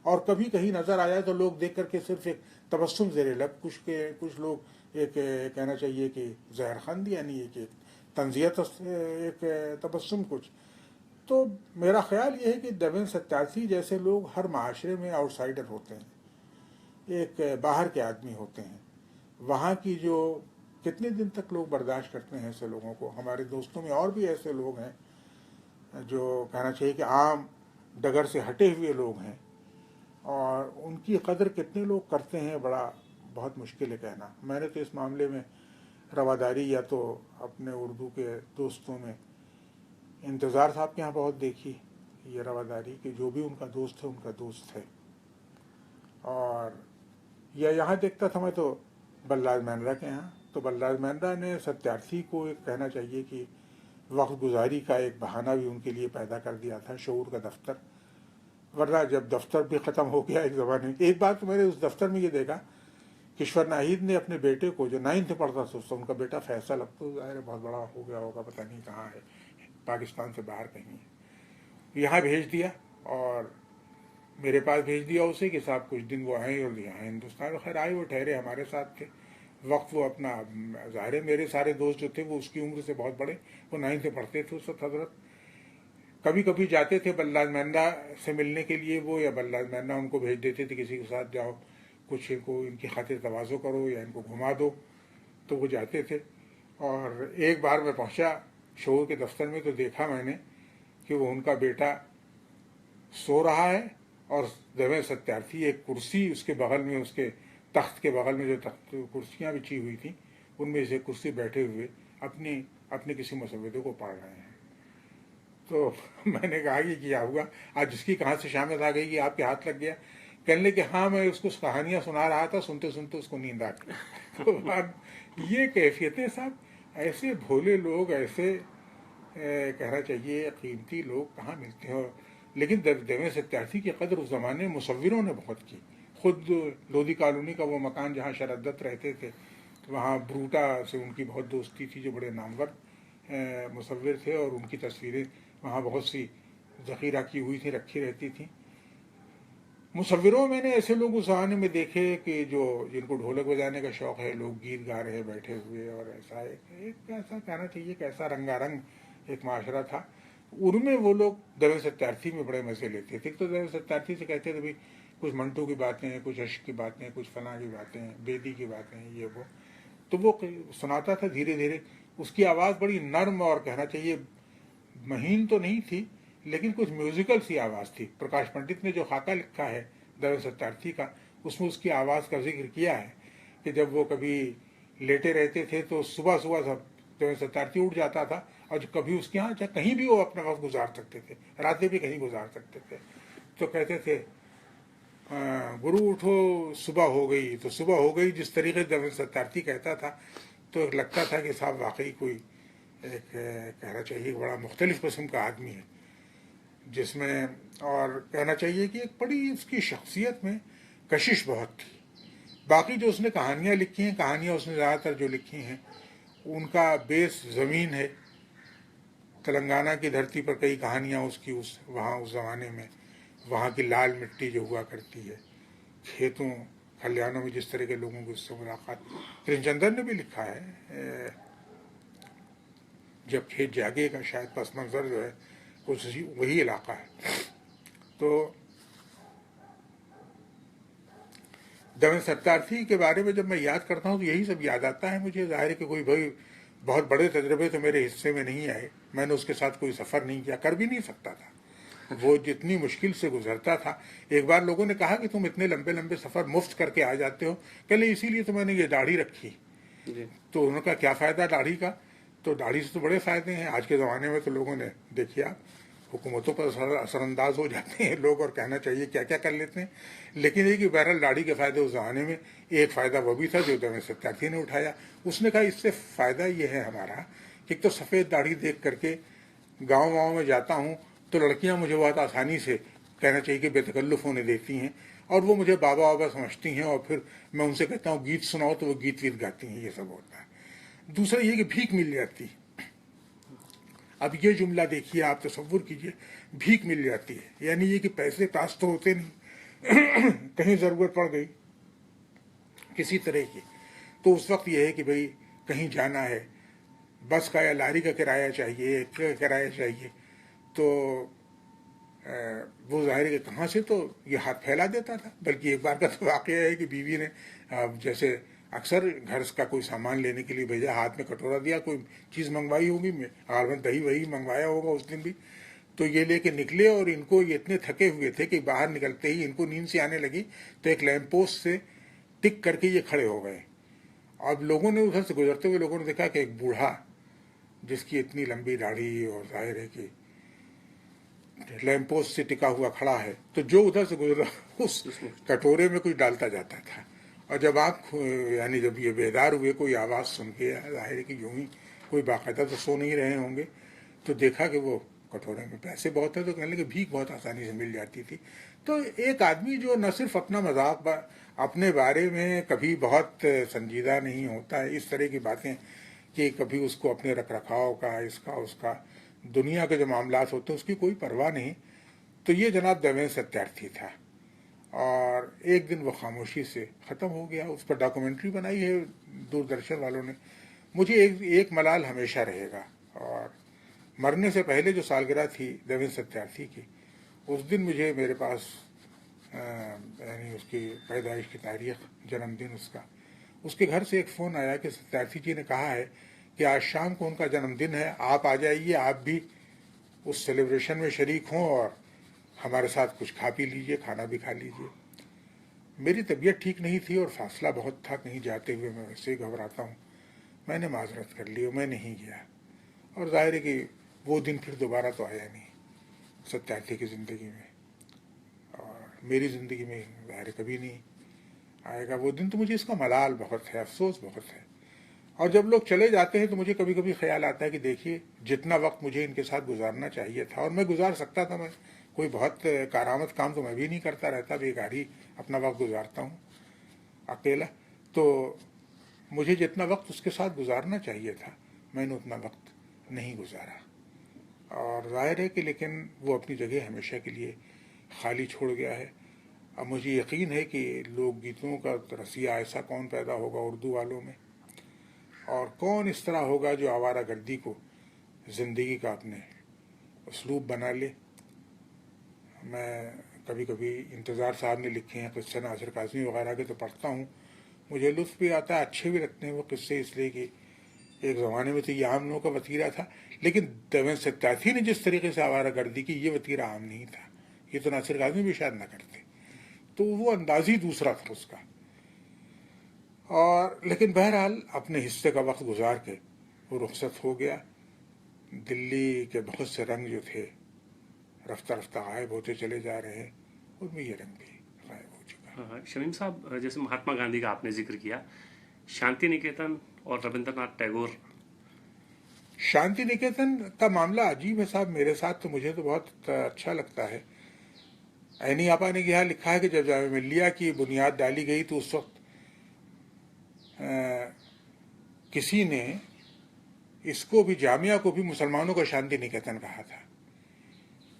और कभी कहीं नज़र आ जाए तो लोग देख करके सिर्फ एक तबस्सुम ज़ेरे लब, कुछ लोग एक कहना चाहिए कि ज़हर खंद, यानी एक तंज़ियत, एक तबस्सुम कुछ। तो मेरा ख्याल ये है कि देवेंद्र सत्यार्थी जैसे लोग हर माशरे में आउटसाइडर होते हैं, एक बाहर के आदमी होते हैं। वहाँ की जो कितने दिन तक लोग बर्दाश्त करते हैं ऐसे लोगों को। हमारे दोस्तों में और भी ऐसे लोग हैं जो कहना चाहिए कि आम डगर से हटे हुए लोग हैं, और उनकी कदर कितने लोग करते हैं बहुत मुश्किल है कहना। मैंने तो इस मामले में रवादारी या तो अपने उर्दू के दोस्तों में इंतज़ार साहब के यहाँ बहुत देखी, ये रवादारी कि जो भी उनका दोस्त है उनका दोस्त है। और या यहाँ देखता था मैं तो बलराज मेहंद्रा के यहाँ। तो बलराज मेहंद्रा ने सत्यार्थी को एक कहना चाहिए कि वक्त गुजारी का एक बहाना भी उनके लिए पैदा कर दिया था, शऊर का दफ्तर। वरना जब दफ्तर भी ख़त्म हो गया एक ज़माने में। एक बार तो मैंने उस दफ्तर में ये देखा, किश्वर नाहिद ने अपने बेटे को, जो 9th में पढ़ता था, उसका उनका बेटा फैसल, अब तो ज़ाहिर बहुत बड़ा हो गया होगा, पता नहीं कहाँ है, पाकिस्तान से बाहर कहीं, यहाँ भेज दिया और मेरे पास भेज दिया उसे कि साहब कुछ दिन वो आए, और यहाँ हिंदुस्तान खैर आए, वो ठहरे, हमारे साथ थे वक्त। वो अपना ज़ाहिर है मेरे सारे दोस्त जो थे वो उसकी उम्र से बहुत बड़े, वो 9th में पढ़ते थे उस वक्त हजरत। कभी कभी जाते थे बलराज मेहंद्रा से मिलने के लिए वो, या बलराज मेहंद्रा उनको भेज देते थे किसी के साथ, जाओ कुछ इनको इनकी खातिर तवाज़ो करो या इनको घुमा दो, तो वो जाते थे। और एक बार मैं पहुंचा शोर के दफ्तर में तो देखा मैंने कि वो उनका बेटा सो रहा है और देवेंद्र सत्यार्थी एक कुर्सी उसके बगल में, उसके तख्त के बगल में जो तख्त कुर्सियाँ बिछी हुई थी उनमें से कुर्सी बैठे हुए अपने अपने किसी मुसव्विदे को पढ़ रहे हैं। तो मैंने कहा कि क्या हुआ आज, जिसकी कहाँ से शामत आ गई कि आपके हाथ लग गया? कहने लगे हाँ, मैं उसको कहानियाँ सुना रहा था, सुनते सुनते उसको नींद आ गई। तो अब ये कैफियतें साहब, ऐसे भोले लोग, ऐसे कहना चाहिए कीमती लोग कहाँ मिलते हैं। लेकिन देवेंद्र सत्यार्थी की कदर उस ज़माने में मुसव्विरों ने बहुत की। खुद लोधी कॉलोनी का वो मकान जहाँ शरद दत्त रहते थे, वहाँ ब्रूटा से उनकी बहुत दोस्ती थी, जो बड़े नामवर मुसव्विर थे, और उनकी तस्वीरें वहाँ बहुत सी ज़ख़ीरा की हुई थी, रखी रहती थी। मुसव्विरों मैंने ऐसे लोग उस ज़माने में देखे कि जो जिनको ढोलक बजाने का शौक़ है, लोग गीत गा रहे बैठे हुए, और ऐसा एक ऐसा कहना चाहिए कि ऐसा रंगारंग एक माशरा था। उनमें वो लोग देवेंद्र सत्यार्थी में बड़े मज़े लेते थे। तो देवेंद्र सत्यार्थी से कहते थे भाई कुछ मंटू की बातें, कुछ अश्क की बातें, कुछ फला की बातें, बेदी की बातें, ये वो। तो वो सुनाता था धीरे धीरे। उसकी आवाज़ बड़ी नर्म और कहना चाहिए महीन तो नहीं थी, लेकिन कुछ म्यूजिकल सी आवाज़ थी। प्रकाश पंडित ने जो खाका लिखा है देवेंद्र सत्यार्थी का, उसमें उसकी आवाज़ का जिक्र किया है कि जब वो कभी लेटे रहते थे तो सुबह सुबह सब देवेंद्र सत्यार्थी उठ जाता था, और कभी उसके यहाँ चाहे कहीं भी वो अपना वक्त गुजार सकते थे, रातें भी कहीं गुजार सकते थे। तो कहते थे गुरु उठो सुबह हो गई, तो सुबह हो गई जिस तरीके से देवेंद्र सत्यार्थी कहता था, तो लगता था कि साहब वाकई कोई एक कहना चाहिए बड़ा मुख्तलिफ किस्म का आदमी है, जिसमें और कहना चाहिए कि एक बड़ी उसकी शख्सियत में कशिश बहुत थी। बाकी जो उसने कहानियाँ लिखी हैं, कहानियाँ उसने ज़्यादातर जो लिखी हैं उनका बेस ज़मीन है। तेलंगाना की धरती पर कई कहानियाँ उसकी उस ज़माने में, वहाँ की लाल मिट्टी जो हुआ करती है, खेतों खलिहानों में जिस तरह के लोगों की उससे मुलाकात। प्रेमचंद्र ने भी लिखा है जब खेत जागे का शायद पस मंजर जो है कुछ वही इलाका है। तो देवेंद्र सत्यार्थी के बारे में जब मैं याद करता हूँ तो यही सब याद आता है मुझे। जाहिर है कि कोई भाई बहुत बड़े तजर्बे तो मेरे हिस्से में नहीं आए, मैंने उसके साथ कोई सफ़र नहीं किया, कर भी नहीं सकता था। वो जितनी मुश्किल से गुजरता था। एक बार लोगों ने कहा कि तुम इतने लंबे लंबे सफ़र मुफ्त करके आ जाते हो, कहले इसीलिए तो मैंने ये दाढ़ी रखी। तो उनका क्या फ़ायदा दाढ़ी का? तो दाढ़ी से तो बड़े फ़ायदे हैं। आज के ज़माने में तो लोगों ने देखिए आप हुकूमतों पर असरअंदाज हो जाते हैं लोग, और कहना चाहिए क्या क्या कर लेते हैं। लेकिन ये कि बहरहाल दाढ़ी के फ़ायदे उस ज़माने में एक फ़ायदा वो भी था जो देवेंद्र सत्यार्थी ने उठाया। उसने कहा इससे फ़ायदा ये है हमारा कि एक तो सफ़ेद दाढ़ी देख करके गाँव गाँव में जाता हूँ तो लड़कियाँ मुझे बहुत आसानी से कहना चाहिए कि बेतकल्लुफ़ होने देती हैं, और वो मुझे बाबा बाबा समझती हैं, और फिर मैं उनसे कहता हूँ गीत सुनाओ तो वो गीत वीत गाती हैं। ये सब होता है। दूसरा ये कि भीख मिल जाती है। अब ये जुमला देखिए, आप तसव्वुर कीजिए, भीख मिल जाती है, यानी ये कि पैसे पास तो होते नहीं कहीं ज़रूरत पड़ गई किसी तरह की, तो उस वक्त ये है कि भाई कहीं जाना है, बस का या लारी का किराया चाहिए, किराया चाहिए, तो वो जाहिर है कि कहाँ से, तो ये हाथ फैला देता था। बल्कि एक बार का तो वाक़या है कि बीवी ने जैसे अक्सर घर का कोई सामान लेने के लिए भेजा, हाथ में कटोरा दिया, कोई चीज़ मंगवाई होगी, में दही वही मंगवाया होगा उस दिन भी, तो ये लेके निकले, और इनको ये इतने थके हुए थे कि बाहर निकलते ही इनको नींद से आने लगी, तो एक लैंप पोस्ट से टिक करके ये खड़े हो गए। अब लोगों ने उधर से गुजरते हुए लोगों ने देखा कि एक बूढ़ा जिसकी इतनी लंबी दाढ़ी और जाहिर है कि लैंप पोस्ट से टिका हुआ खड़ा है, तो जो उधर से गुजरा उस कटोरे में कुछ डालता जाता था। और जब आप यानी जब ये बेदार हुए कोई आवाज़ सुन के, जाहिर है कि यूं ही कोई बाकायदा तो सो नहीं रहे होंगे, तो देखा कि वो कटोरे में पैसे बहुत है, तो कहने लगे भीख बहुत आसानी से मिल जाती थी। तो एक आदमी जो न सिर्फ अपना मजाक अपने बारे में कभी बहुत संजीदा नहीं होता है, इस तरह की बातें कि कभी उसको अपने रख रखाव का, इसका उसका, दुनिया के जो मामलात होते हैं उसकी कोई परवाह नहीं। तो ये जनाब देवेंद्र सत्यार्थी था, और एक दिन वो खामोशी से ख़त्म हो गया। उस पर डॉक्यूमेंट्री बनाई है दूरदर्शन वालों ने। मुझे एक मलाल हमेशा रहेगा, और मरने से पहले जो सालगिरह थी देवेंद्र सत्यार्थी की, उस दिन मुझे मेरे पास यानी उसकी पैदाइश की तारीख, जन्मदिन उसका, उसके घर से एक फ़ोन आया कि सत्यार्थी जी ने कहा है कि आज शाम को उनका जन्मदिन है, आप आ जाइए, आप भी उस सेलिब्रेशन में शरीक हों और हमारे साथ कुछ खा पी लीजिए, खाना भी खा लीजिए। मेरी तबीयत ठीक नहीं थी और फासला बहुत था, कहीं जाते हुए मैं वैसे ही घबराता हूँ। मैंने माजरत कर ली और मैं नहीं गया। और जाहिर है कि वो दिन फिर दोबारा तो आया नहीं सत्यार्थी की ज़िंदगी में, और मेरी ज़िंदगी में जाहिर कभी नहीं आएगा वो दिन। तो मुझे इसका मलाल बहुत है, अफसोस बहुत है। और जब लोग चले जाते हैं तो मुझे कभी कभी ख्याल आता है कि देखिए, जितना वक्त मुझे इनके साथ गुजारना चाहिए था और मैं गुजार सकता था, मैं कोई बहुत कारामत काम तो मैं भी नहीं करता रहता, बेकार ही अपना वक्त गुजारता हूँ अकेला। तो मुझे जितना वक्त उसके साथ गुजारना चाहिए था, मैंने उतना वक्त नहीं गुजारा। और जाहिर है कि लेकिन वो अपनी जगह हमेशा के लिए खाली छोड़ गया है। अब मुझे यकीन है कि लोकगीतों का रसिया ऐसा कौन पैदा होगा उर्दू वालों में, और कौन इस तरह होगा जो आवारा गर्दी को ज़िंदगी का अपने उसलूब बना ले। मैं कभी कभी इंतज़ार साहब ने लिखे हैं किस्से, नासिर काज़मी वगैरह के, तो पढ़ता हूँ, मुझे लुत्फ़ भी आता है, अच्छे भी लगते हैं वो किस्से, इसलिए कि एक ज़माने में तो ये आम लोगों का वतीरा था। लेकिन देवेंद्र सत्यार्थी ने जिस तरीके से आवारा गर्दी की, ये वतीरा आम नहीं था। ये तो नासिर काज़मी भी शायद ना करते। तो वो अंदाज़ ही दूसरा था उसका। और लेकिन बहरहाल अपने हिस्से का वक्त गुजार के वो रुखसत हो गया। दिल्ली के बहुत से रंग जो थे रफ्ता रफ्ता गायब होते चले जा रहे हैं, उनमें ये रंग भी गायब हो चुका है। हाँ, शमीम साहब, जैसे महात्मा गांधी का आपने जिक्र किया, शांति निकेतन और रविंद्रनाथ टैगोर। शांति निकेतन का मामला अजीब है साहब मेरे साथ, तो मुझे तो बहुत अच्छा लगता है। ऐनी आपा ने यहाँ लिखा है कि जब जामिया मिल्लिया की बुनियाद डाली गई तो उस वक्त किसी ने इसको भी, जामिया को भी, मुसलमानों का शांति निकेतन कहा था।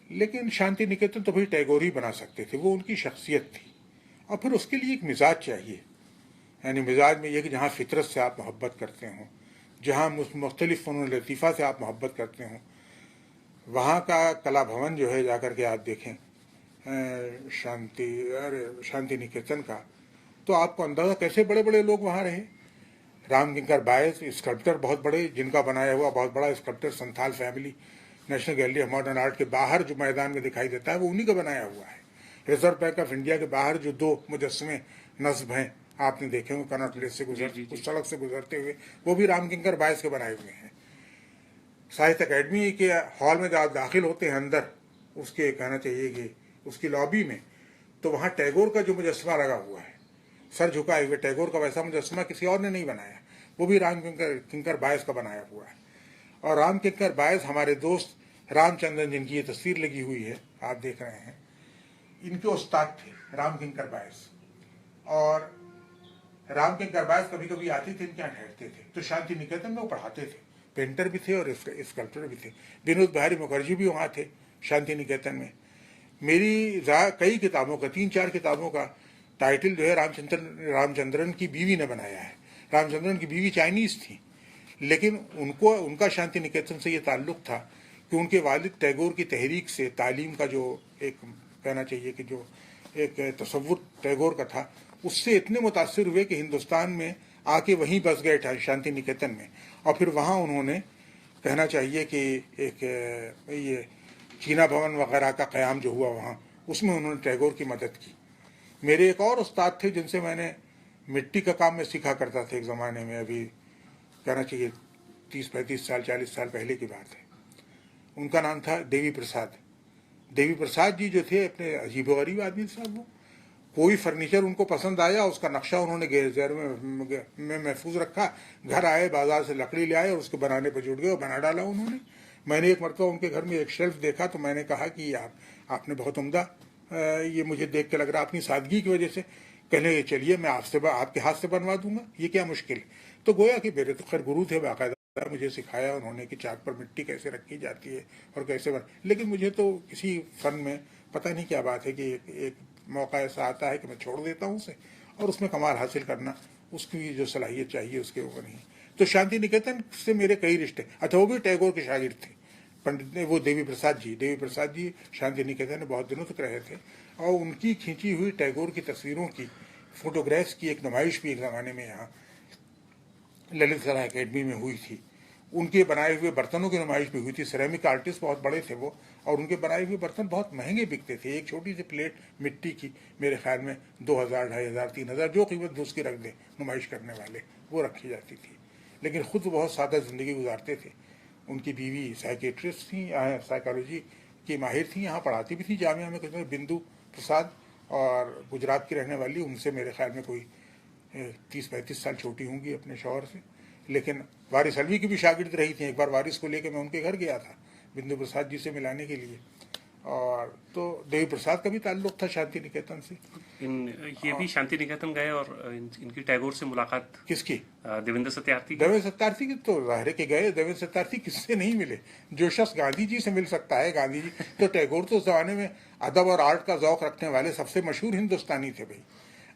लेकिन शांति निकेतन तो भाई टैगोर ही बना सकते थे, वो उनकी शख्सियत थी। और फिर उसके लिए एक मिजाज चाहिए, यानी मिजाज में यह कि जहाँ फितरत से आप मोहब्बत करते हों, जहाँ मुख्तलिफ फ़नून लतीफ़ा से आप मोहब्बत करते हों, वहाँ का कला भवन जो है जाकर के आप देखें शांति निकेतन का, तो आपको अंदाज़ा कैसे बड़े बड़े लोग वहाँ रहे। राम किंकर बायस स्कल्प्टर बहुत बड़े, जिनका बनाया हुआ बहुत बड़ा sculptor Santhal family national gallery of modern art के बाहर जो मैदान में दिखाई देता है, वो उन्हीं का बनाया हुआ है। रिजर्व बैंक ऑफ इंडिया के बाहर जो 2 मुजस्समे नस्ब हैं, आपने देखे होंगे कनॉट प्लेस से उस सड़क से गुजरते हुए, वो भी राम किंकर बायस के बनाए हुए हैं। साहित्य अकेडमी के हॉल में जब आप दाखिल होते हैं अंदर, उसके कहना चाहिए कि उसकी लॉबी में, तो वहाँ टैगोर का जो मुजस्समा लगा हुआ है, सर झुकाए हुए, टैगोर का वैसा मुजस्समा किसी और ने नहीं बनाया, वो भी राम किंकर बायस का बनाया हुआ है। और राम किंकर बायस हमारे दोस्त रामचंद्रन, जिनकी ये तस्वीर लगी हुई है आप देख रहे हैं, इनके उस्ताद थे राम किंकर बायस। और राम किंकर बायस कभी कभी आते थे, इनके यहाँ ठहरते थे, तो शांति निकेतन में वो पढ़ाते थे, पेंटर भी थे और स्कल्प्टर भी थे। विनोद बिहारी मुखर्जी भी वहाँ थे शांति निकेतन में। मेरी कई किताबों का, 3-4 किताबों का टाइटल जो है रामचंद्रन की बीवी ने बनाया है। रामचंद्रन की बीवी चाइनीज़ थी, लेकिन उनका शांति निकेतन से ये ताल्लुक़ था कि उनके वालिद टैगोर की तहरीक से, तालीम का जो एक कहना चाहिए कि जो एक तसव्वुर टैगोर का था, उससे इतने मुतासिर हुए कि हिंदुस्तान में आके वहीं बस गए शांति निकेतन में। और फिर वहाँ उन्होंने कहना चाहिए कि एक ये चीना भवन वगैरह का क़याम जो हुआ वहाँ, उसमें उन्होंने टैगोर की मदद की। मेरे एक और उस्ताद थे जिनसे मैंने मिट्टी का काम में सीखा करता था एक ज़माने में, अभी कहना चाहिए 30-35 साल 40 साल पहले की बात है। उनका नाम था देवी प्रसाद। देवी प्रसाद जी जो थे, अपने अजीबोगरीब आदमी साहब, वो कोई फर्नीचर उनको पसंद आया, उसका नक्शा उन्होंने गैर में महफूज रखा, घर आए, बाजार से लकड़ी ले आए और उसके बनाने पर जुट गए और बना डाला उन्होंने। मैंने एक मरतबा उनके घर में एक शेल्फ देखा, तो मैंने कहा कि आपने बहुत उम्दा, ये मुझे देख के लग रहा अपनी सादगी की वजह से। कहने चलिए मैं आपके हाथ से बनवा दूंगा, ये क्या मुश्किल। तो गोया कि मेरे तो खैर गुरु थे, बाकायदा मुझे सिखाया उन्होंने कि चाक पर मिट्टी कैसे रखी जाती है और कैसे बन। लेकिन मुझे तो किसी फन में पता नहीं क्या बात है कि एक मौका ऐसा आता है कि मैं छोड़ देता हूँ उसे, और उसमें कमाल हासिल करना, उसकी जो सलाहियत चाहिए उसके ऊपर नहीं। तो शांति निकेतन से मेरे कई रिश्ते, अच्छा वो भी टैगोर के शागिर्द थे, पंडित ने, वो देवी प्रसाद जी शांति निकेतन में बहुत दिनों तक रहे थे। और उनकी खींची हुई टैगोर की तस्वीरों की, फोटोग्राफ्स की एक नुमाइश भी एक ज़माने में यहाँ ललित कला अकेडमी में हुई थी। उनके बनाए हुए बर्तनों की नुमाइश भी हुई थी। सिरेमिक आर्टिस्ट बहुत बड़े थे वो, और उनके बनाए हुए बर्तन बहुत महंगे बिकते थे। एक छोटी सी प्लेट मिट्टी की मेरे ख्याल में 2000, 2500, 3000, जो कीमत उसकी रख दे नुमाइश करने वाले, वो रखी जाती थी। लेकिन खुद बहुत सादा ज़िंदगी गुजारते थे। उनकी बीवी साइकेट्रिस्ट थी, साइकोलॉजी की माहिर थी, यहाँ पढ़ाती भी थी जामिया में। कुछ बिंदु प्रसाद, और गुजरात की रहने वाली, उनसे मेरे ख्याल में कोई 30-35 साल छोटी होंगी अपने शौहर से। लेकिन वारिस अलवी की भी शागिर्द रही थी। एक बार वारिस को लेकर मैं उनके घर गया था बिंदु प्रसाद जी से मिलाने के लिए, और तो देवी प्रसाद का भी ताल्लुक था शांति निकेतन से। ये भी शांति निकेतन गए और इनकी टैगोर से मुलाकात। किसकी? देवेंद्र सत्यार्थी। देवेंद्र सत्यार्थी की तो जाहिर के गए। देवेंद्र सत्यार्थी किससे नहीं मिले? जो शख्स गांधी जी से मिल सकता है, गांधी जी तो टैगोर तो उस जमाने में अदब और आर्ट का जौक रखने वाले सबसे मशहूर हिंदुस्तानी थे भाई।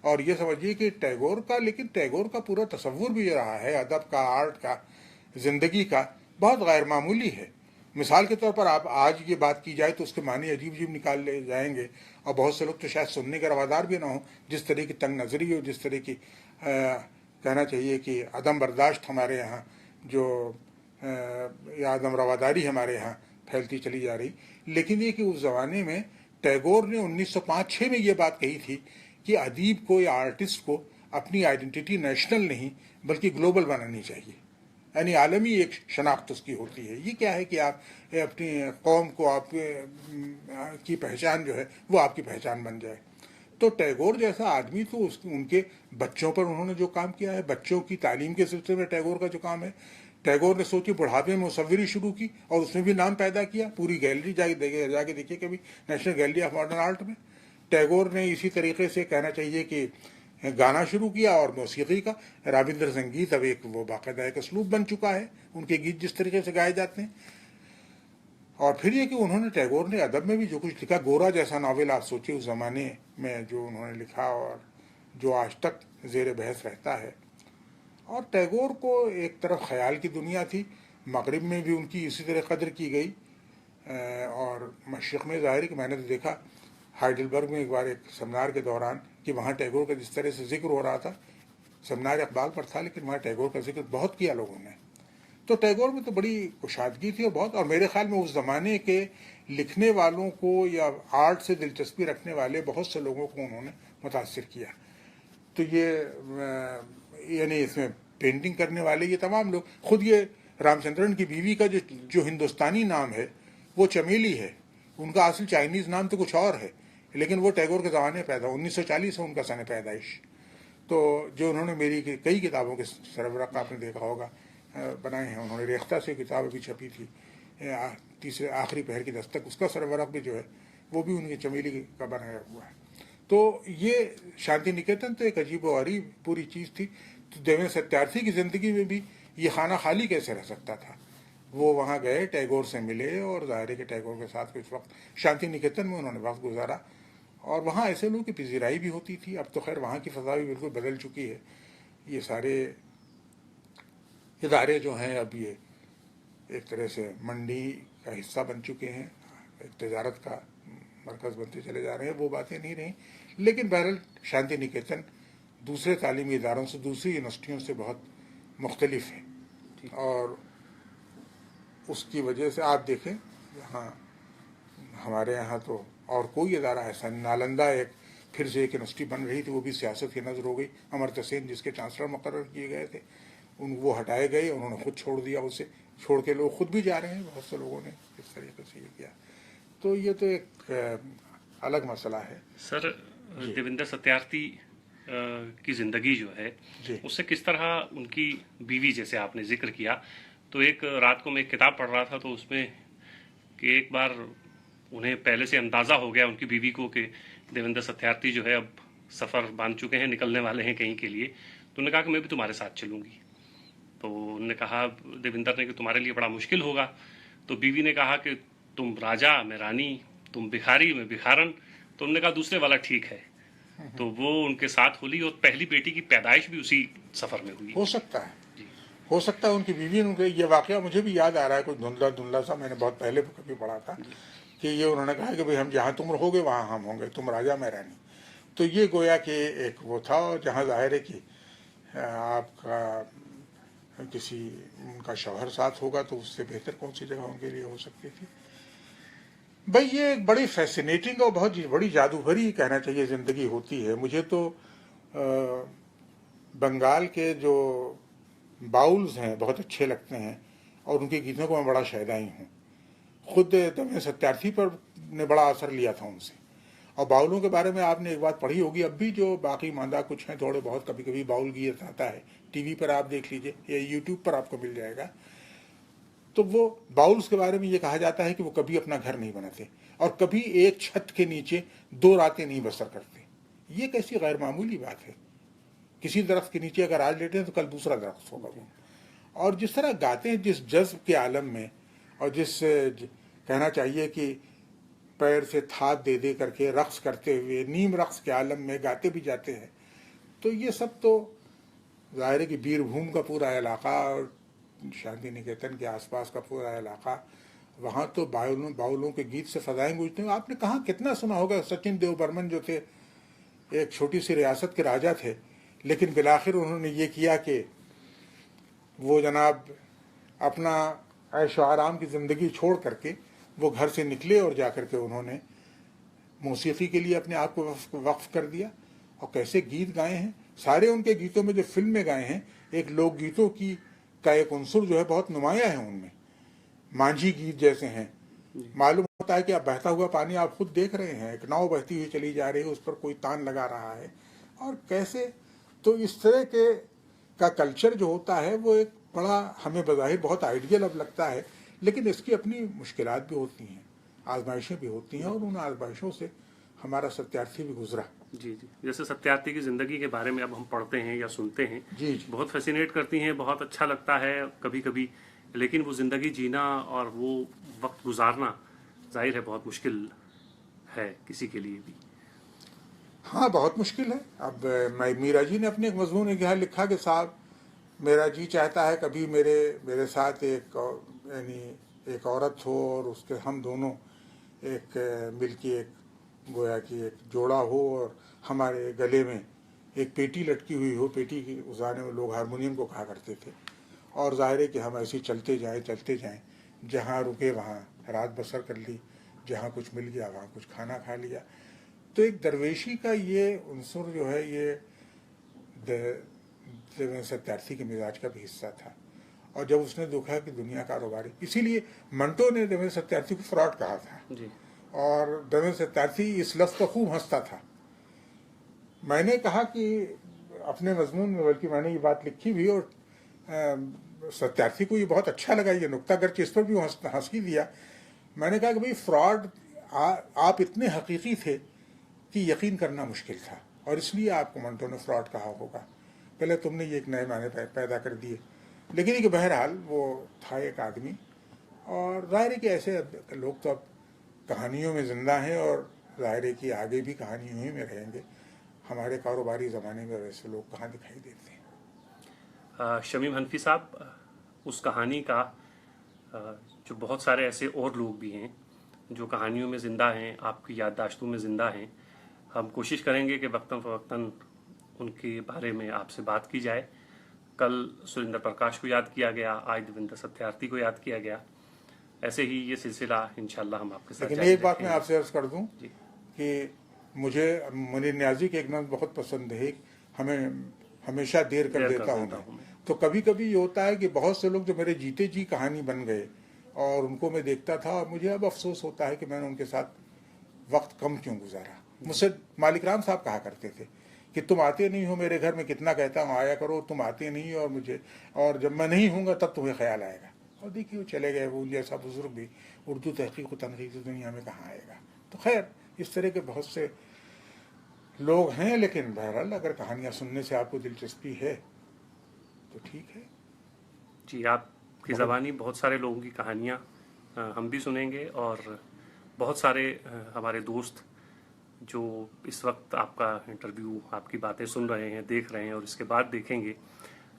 और ये समझिए कि टैगोर का, लेकिन टैगोर का पूरा तस्वुर भी रहा है अदब का, आर्ट का, जिंदगी का, बहुत गैर मामूली है। मिसाल के तौर पर आप आज ये बात की जाए तो उसके मानी अजीब अजीब निकाल ले जाएंगे, और बहुत से लोग तो शायद सुनने के रवादार भी ना हो। जिस तरह की तंग नजरी हो, जिस तरह की कहना चाहिए कि अदम बर्दाश्त हमारे यहाँ जो या अदम रवादारी हमारे यहाँ फैलती चली जा रही। लेकिन ये कि उस ज़माने में टैगोर ने 1905-06 में ये बात कही थी कि अदीब को या आर्टिस्ट को अपनी आइडेंटिटी नेशनल नहीं बल्कि ग्लोबल बनानी चाहिए, यानी आलमी एक शनाख्त उसकी होती है। ये क्या है कि आप अपनी कौम को, आप की पहचान जो है वो आपकी पहचान बन जाए। तो टैगोर जैसा आदमी तो उनके बच्चों पर उन्होंने जो काम किया है, बच्चों की तालीम के सिलसिले में टैगोर का जो काम है, टैगोर ने सोची बुढ़ापे में मुसव्विरी शुरू की और उसमें भी नाम पैदा किया। पूरी गैलरी जाके देखिए कभी national gallery of modern art में। टैगोर ने इसी तरीके से कहना चाहिए कि गाना शुरू किया और मौसीकी का रविंद्र संगीत अब एक वो बाकायदा एक असलूब बन चुका है, उनके गीत जिस तरीके से गाए जाते हैं। और फिर ये कि उन्होंने टैगोर ने अदब में भी जो कुछ लिखा, गोरा जैसा नावल आप सोचिए उस ज़माने में जो उन्होंने लिखा और जो आज तक ज़ेर बहस रहता है। और टैगोर को एक तरफ ख्याल की दुनिया थी, मगरिब में भी उनकी इसी तरह कदर की गई, और मशरिक़ में ज़ाहिर है कि मैंने तो देखा हाइडलबर्ग में एक बार एक सेमिनार के दौरान कि वहाँ टैगोर का जिस तरह से जिक्र हो रहा था, सेमिनार इकबाल पर था लेकिन वहाँ टैगोर का जिक्र बहुत किया लोगों ने। तो टैगोर में तो बड़ी कुशादगी थी और बहुत, और मेरे ख्याल में उस ज़माने के लिखने वालों को या आर्ट से दिलचस्पी रखने वाले बहुत से लोगों को उन्होंने मुतासिर किया। तो ये यानी इसमें पेंटिंग करने वाले ये तमाम लोग, खुद ये रामचंद्रन की बीवी का जो हिंदुस्तानी नाम है वो चमेली है, उनका असल चाइनीज़ नाम तो कुछ और है, लेकिन वो टैगोर के ज़माने पैदा, 1940 है उनका सन पैदाइश। तो जो उन्होंने मेरी कई किताबों के सरबराह आपने देखा होगा बनाए हैं उन्होंने। रेख्ता से किताब अभी छपी थी, तीसरे आखिरी पहर की दस्तक, उसका सरबराह भी जो है वो भी उनकी चमेली का बनाया हुआ है। तो ये शांति निकेतन तो एक अजीब व गरीब पूरी चीज़ थी। तो देवेंद्र सत्यार्थी की ज़िंदगी में भी ये खाना खाली कैसे रह सकता था? वो वहाँ गए, टैगोर से मिले, और ज़ाहिर है कि टैगोर के साथ कुछ वक्त शांति निकेतन में उन्होंने वक्त गुजारा, और वहाँ ऐसे लोगों की पिज़िराई भी होती थी। अब तो खैर वहाँ की फ़ज़ा भी बिल्कुल बदल चुकी है। ये सारे इदारे जो हैं अब ये एक तरह से मंडी का हिस्सा बन चुके हैं, एक तजारत का मरकज़ बनते चले जा रहे हैं, वो बातें नहीं रहीं। लेकिन बहरहाल शांति निकेतन दूसरे तालीमी इदारों से, दूसरी यूनिवर्सिटियों से बहुत मुख्तलिफ है, और उसकी वजह से आप देखें यहाँ हमारे यहाँ तो और कोई इदारा ऐसा नहीं। नालंदा एक फिर से एक यूनिवर्सिटी बन रही थी, वो भी सियासत की नज़र हो गई। अमर्त्य सेन जिसके चांसलर मुकर्रर किए गए थे, वो हटाए गए, उन्होंने खुद छोड़ दिया, उसे छोड़ के लोग खुद भी जा रहे हैं, बहुत से लोगों ने इस तरीके से ये किया। तो ये तो एक अलग मसला है। सर, देवेंद्र सत्यार्थी की ज़िंदगी जो है उससे किस तरह उनकी बीवी, जैसे आपने जिक्र किया, तो एक रात को मैं एक किताब पढ़ रहा था तो उसमें कि एक बार उन्हें पहले से अंदाज़ा हो गया उनकी बीवी को कि देवेंद्र सत्यार्थी जो है अब सफ़र बांध चुके हैं, निकलने वाले हैं कहीं के लिए। तो उन्होंने कहा कि मैं भी तुम्हारे साथ चलूँगी। तो उन्होंने कहा देवेंद्र ने कि तुम्हारे लिए बड़ा मुश्किल होगा। तो बीवी ने कहा कि तुम राजा मैं रानी, तुम भिखारी मैं भिखारन। तो उन्होंने कहा दूसरे वाला ठीक है। तो वो उनके साथ होली, और पहली बेटी की पैदाइश भी उसी सफ़र में हुई। हो सकता है, हो सकता है उनकी बीवी ने, ये वाक़या मुझे भी याद आ रहा है, कुछ धुंधला धुंधला सा, मैंने बहुत पहले कभी पढ़ा था कि ये उन्होंने कहा कि भाई हम जहाँ तुम रहोगे वहाँ हम होंगे, तुम राजा मैं रानी। तो ये गोया कि एक वो था, और जहाँ जाहिर है कि आपका किसी उनका शौहर साथ होगा तो उससे बेहतर कौन सी जगह उनके लिए हो सकती थी। भाई ये एक बड़ी फैसिनेटिंग और बहुत बड़ी जादूभरी कहना चाहिए ज़िंदगी होती है। मुझे तो बंगाल के जो बाउल्स हैं बहुत अच्छे लगते हैं और उनके गीतों को मैं बड़ा शैदाई हूँ। खुद दमयंती सत्यार्थी पर ने बड़ा असर लिया था उनसे। और बाउलों के बारे में आपने एक बात पढ़ी होगी, अब भी जो बाकी मांदा कुछ हैं थोड़े बहुत कभी कभी बाउल गीत आता है, टीवी पर आप देख लीजिए या यूट्यूब पर आपको मिल जाएगा। तो वो बाउल्स के बारे में ये कहा जाता है कि वो कभी अपना घर नहीं बनाते और कभी एक छत के नीचे 2 रातें नहीं बसर करते। ये कैसी गैर मामूली बात है। किसी दरख्त के नीचे अगर आज लेटे हैं तो कल दूसरा दरख्त होगा वो। और जिस तरह गाते हैं, जिस जज्ब के आलम में, और जिस कहना चाहिए कि पैर से थाप दे दे करके रक्स करते हुए नीम रक्स के आलम में गाते भी जाते हैं, तो ये सब तो ज़ाहिर है कि बीरभूम का पूरा इलाका और शांति निकेतन के आसपास का पूरा इलाका, वहाँ तो बाउलों के गीत से फजाएं गूंजते हैं। आपने कहाँ कितना सुना होगा, सचिन देव बर्मन जो थे एक छोटी सी रियासत के राजा थे, लेकिन बिलाखिर उन्होंने ये किया कि वो जनाब अपना ऐशो आराम की ज़िंदगी छोड़ करके वो घर से निकले और जाकर के उन्होंने मौसीकी के लिए अपने आप को वक्फ कर दिया। और कैसे गीत गाए हैं सारे उनके गीतों में, जो फिल्म में गाए हैं, एक लोकगीतों की का एक उनसुर जो है बहुत नुमाया है उनमें। मांझी गीत जैसे हैं, मालूम होता है कि आप बहता हुआ पानी आप खुद देख रहे हैं, एक नाव बहती हुई चली जा रही है, उस पर कोई तान लगा रहा है, और कैसे तो इस तरह के का कल्चर जो होता है वो एक बड़ा हमें बज़ाहिर बहुत आइडियल अब लगता है, लेकिन इसकी अपनी मुश्किलात भी होती हैं, आजमाइशें भी होती हैं, और उन आजमाइशों से हमारा सत्यार्थी भी गुजरा। जी जी, जैसे सत्यार्थी की ज़िंदगी के बारे में अब हम पढ़ते हैं या सुनते हैं, जी जी, बहुत फैसिनेट करती हैं, बहुत अच्छा लगता है कभी कभी, लेकिन वो ज़िंदगी जीना और वो वक्त गुजारना जाहिर है बहुत मुश्किल है किसी के लिए भी। हाँ बहुत मुश्किल है। अब मीरा जी ने अपने एक मजमून में यहाँ लिखा कि साहब मेरा जी चाहता है कभी मेरे साथ यानी एक औरत हो और उसके हम दोनों एक मिल के एक गोया कि एक जोड़ा हो और हमारे गले में एक पेटी लटकी हुई हो। पेटी की उस ज़माने में लोग हारमोनियम को कहा करते थे, और ज़ाहिर है कि हम ऐसे चलते जाएं, जहाँ रुके वहाँ रात बसर कर ली, जहाँ कुछ मिल गया वहाँ कुछ खाना खा लिया। तो एक दरवेशी का ये उनसुर जो है ये देवेंद्र सत्यार्थी के मिजाज का भी हिस्सा था। और जब उसने देखा कि दुनिया कारोबारी, इसीलिए मंटो ने देवेंद्र सत्यार्थी को फ्रॉड कहा था जी। और देवेंद्र सत्यार्थी इस लफ्ज़ को खूब हंसता था। मैंने कहा कि अपने मजमून में, बल्कि मैंने ये बात लिखी भी, और सत्यार्थी को ये बहुत अच्छा लगा ये नुक्ता, अगरचे इस पर भी हंस ही दिया। मैंने कहा कि भाई फ्रॉड आप इतने हकीकी थे कि यकीन करना मुश्किल था, और इसलिए आपको मंटो ने फ्रॉड कहा होगा। पहले तुमने ये एक नए माने पैदा कर दिए। लेकिन कि बहरहाल वो था एक आदमी, और ज़ाहिर है कि ऐसे लोग तो अब कहानियों में ज़िंदा हैं, और ज़ाहिर है कि आगे भी कहानियों ही में रहेंगे। हमारे कारोबारी ज़माने में वैसे लोग कहाँ दिखाई देते हैं। शमीम हनफी साहब, उस कहानी का जो बहुत सारे ऐसे और लोग भी हैं जो कहानियों में ज़िंदा हैं, आपकी याददाश्तों में ज़िंदा हैं, हम कोशिश करेंगे कि वक्तन फ़वक्तन उनके बारे में आपसे बात की जाए। कल सुरेंद्र प्रकाश को याद किया गया, आज देवेंद्र सत्यार्थी को याद किया गया। ऐसे ही ये सिलसिला इंशाल्लाह हम आपके साथ। लेकिन एक बात मैं आपसे अर्ज कर दूं कि मुझे मुनीर न्याजी की एक नज़्म बहुत पसंद है, हमें हमेशा देर कर देता हूँ मैं। तो कभी कभी ये होता है कि बहुत से लोग जो मेरे जीते जी कहानी बन गए और उनको मैं देखता था, और मुझे अब अफसोस होता है कि मैंने उनके साथ वक्त कम क्यों गुजारा। मुझसे मालिक राम साहब कहा करते थे कि तुम आते नहीं हो मेरे घर में, कितना कहता हूँ आया करो, तुम आते नहीं हो, और जब मैं नहीं हूँगा तब तुम्हें ख्याल आएगा। और देखिए वो चले गए, वो जैसा बुजुर्ग भी उर्दू तहकीक व तनकीद की दुनिया में कहाँ आएगा। तो खैर इस तरह के बहुत से लोग हैं, लेकिन बहरहाल अगर कहानियाँ सुनने से आपको दिलचस्पी है तो ठीक है जी। आपकी ज़बानी बहुत सारे लोगों की कहानियाँ हम भी सुनेंगे, और बहुत सारे हमारे दोस्त जो इस वक्त आपका इंटरव्यू, आपकी बातें सुन रहे हैं, देख रहे हैं और इसके बाद देखेंगे,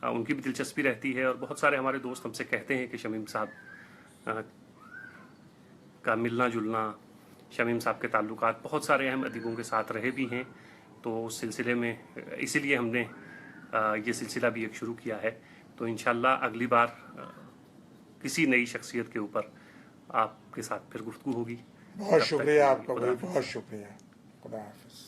उनकी भी दिलचस्पी रहती है। और बहुत सारे हमारे दोस्त हमसे कहते हैं कि शमीम साहब का मिलना जुलना, शमीम साहब के ताल्लुकात बहुत सारे अहम अदीबों के साथ रहे भी हैं। तो उस सिलसिले में इसीलिए हमने ये सिलसिला भी एक शुरू किया है तो इंशाल्लाह अगली बार किसी नई शख्सियत के ऊपर आपके साथ फिर गुफ्तगू होगी। बहुत तब तक शुक्रिया के लिए आपका खुदा भाई, हाफिज़। बहुत शुक्रिया। खुदा हाफिज।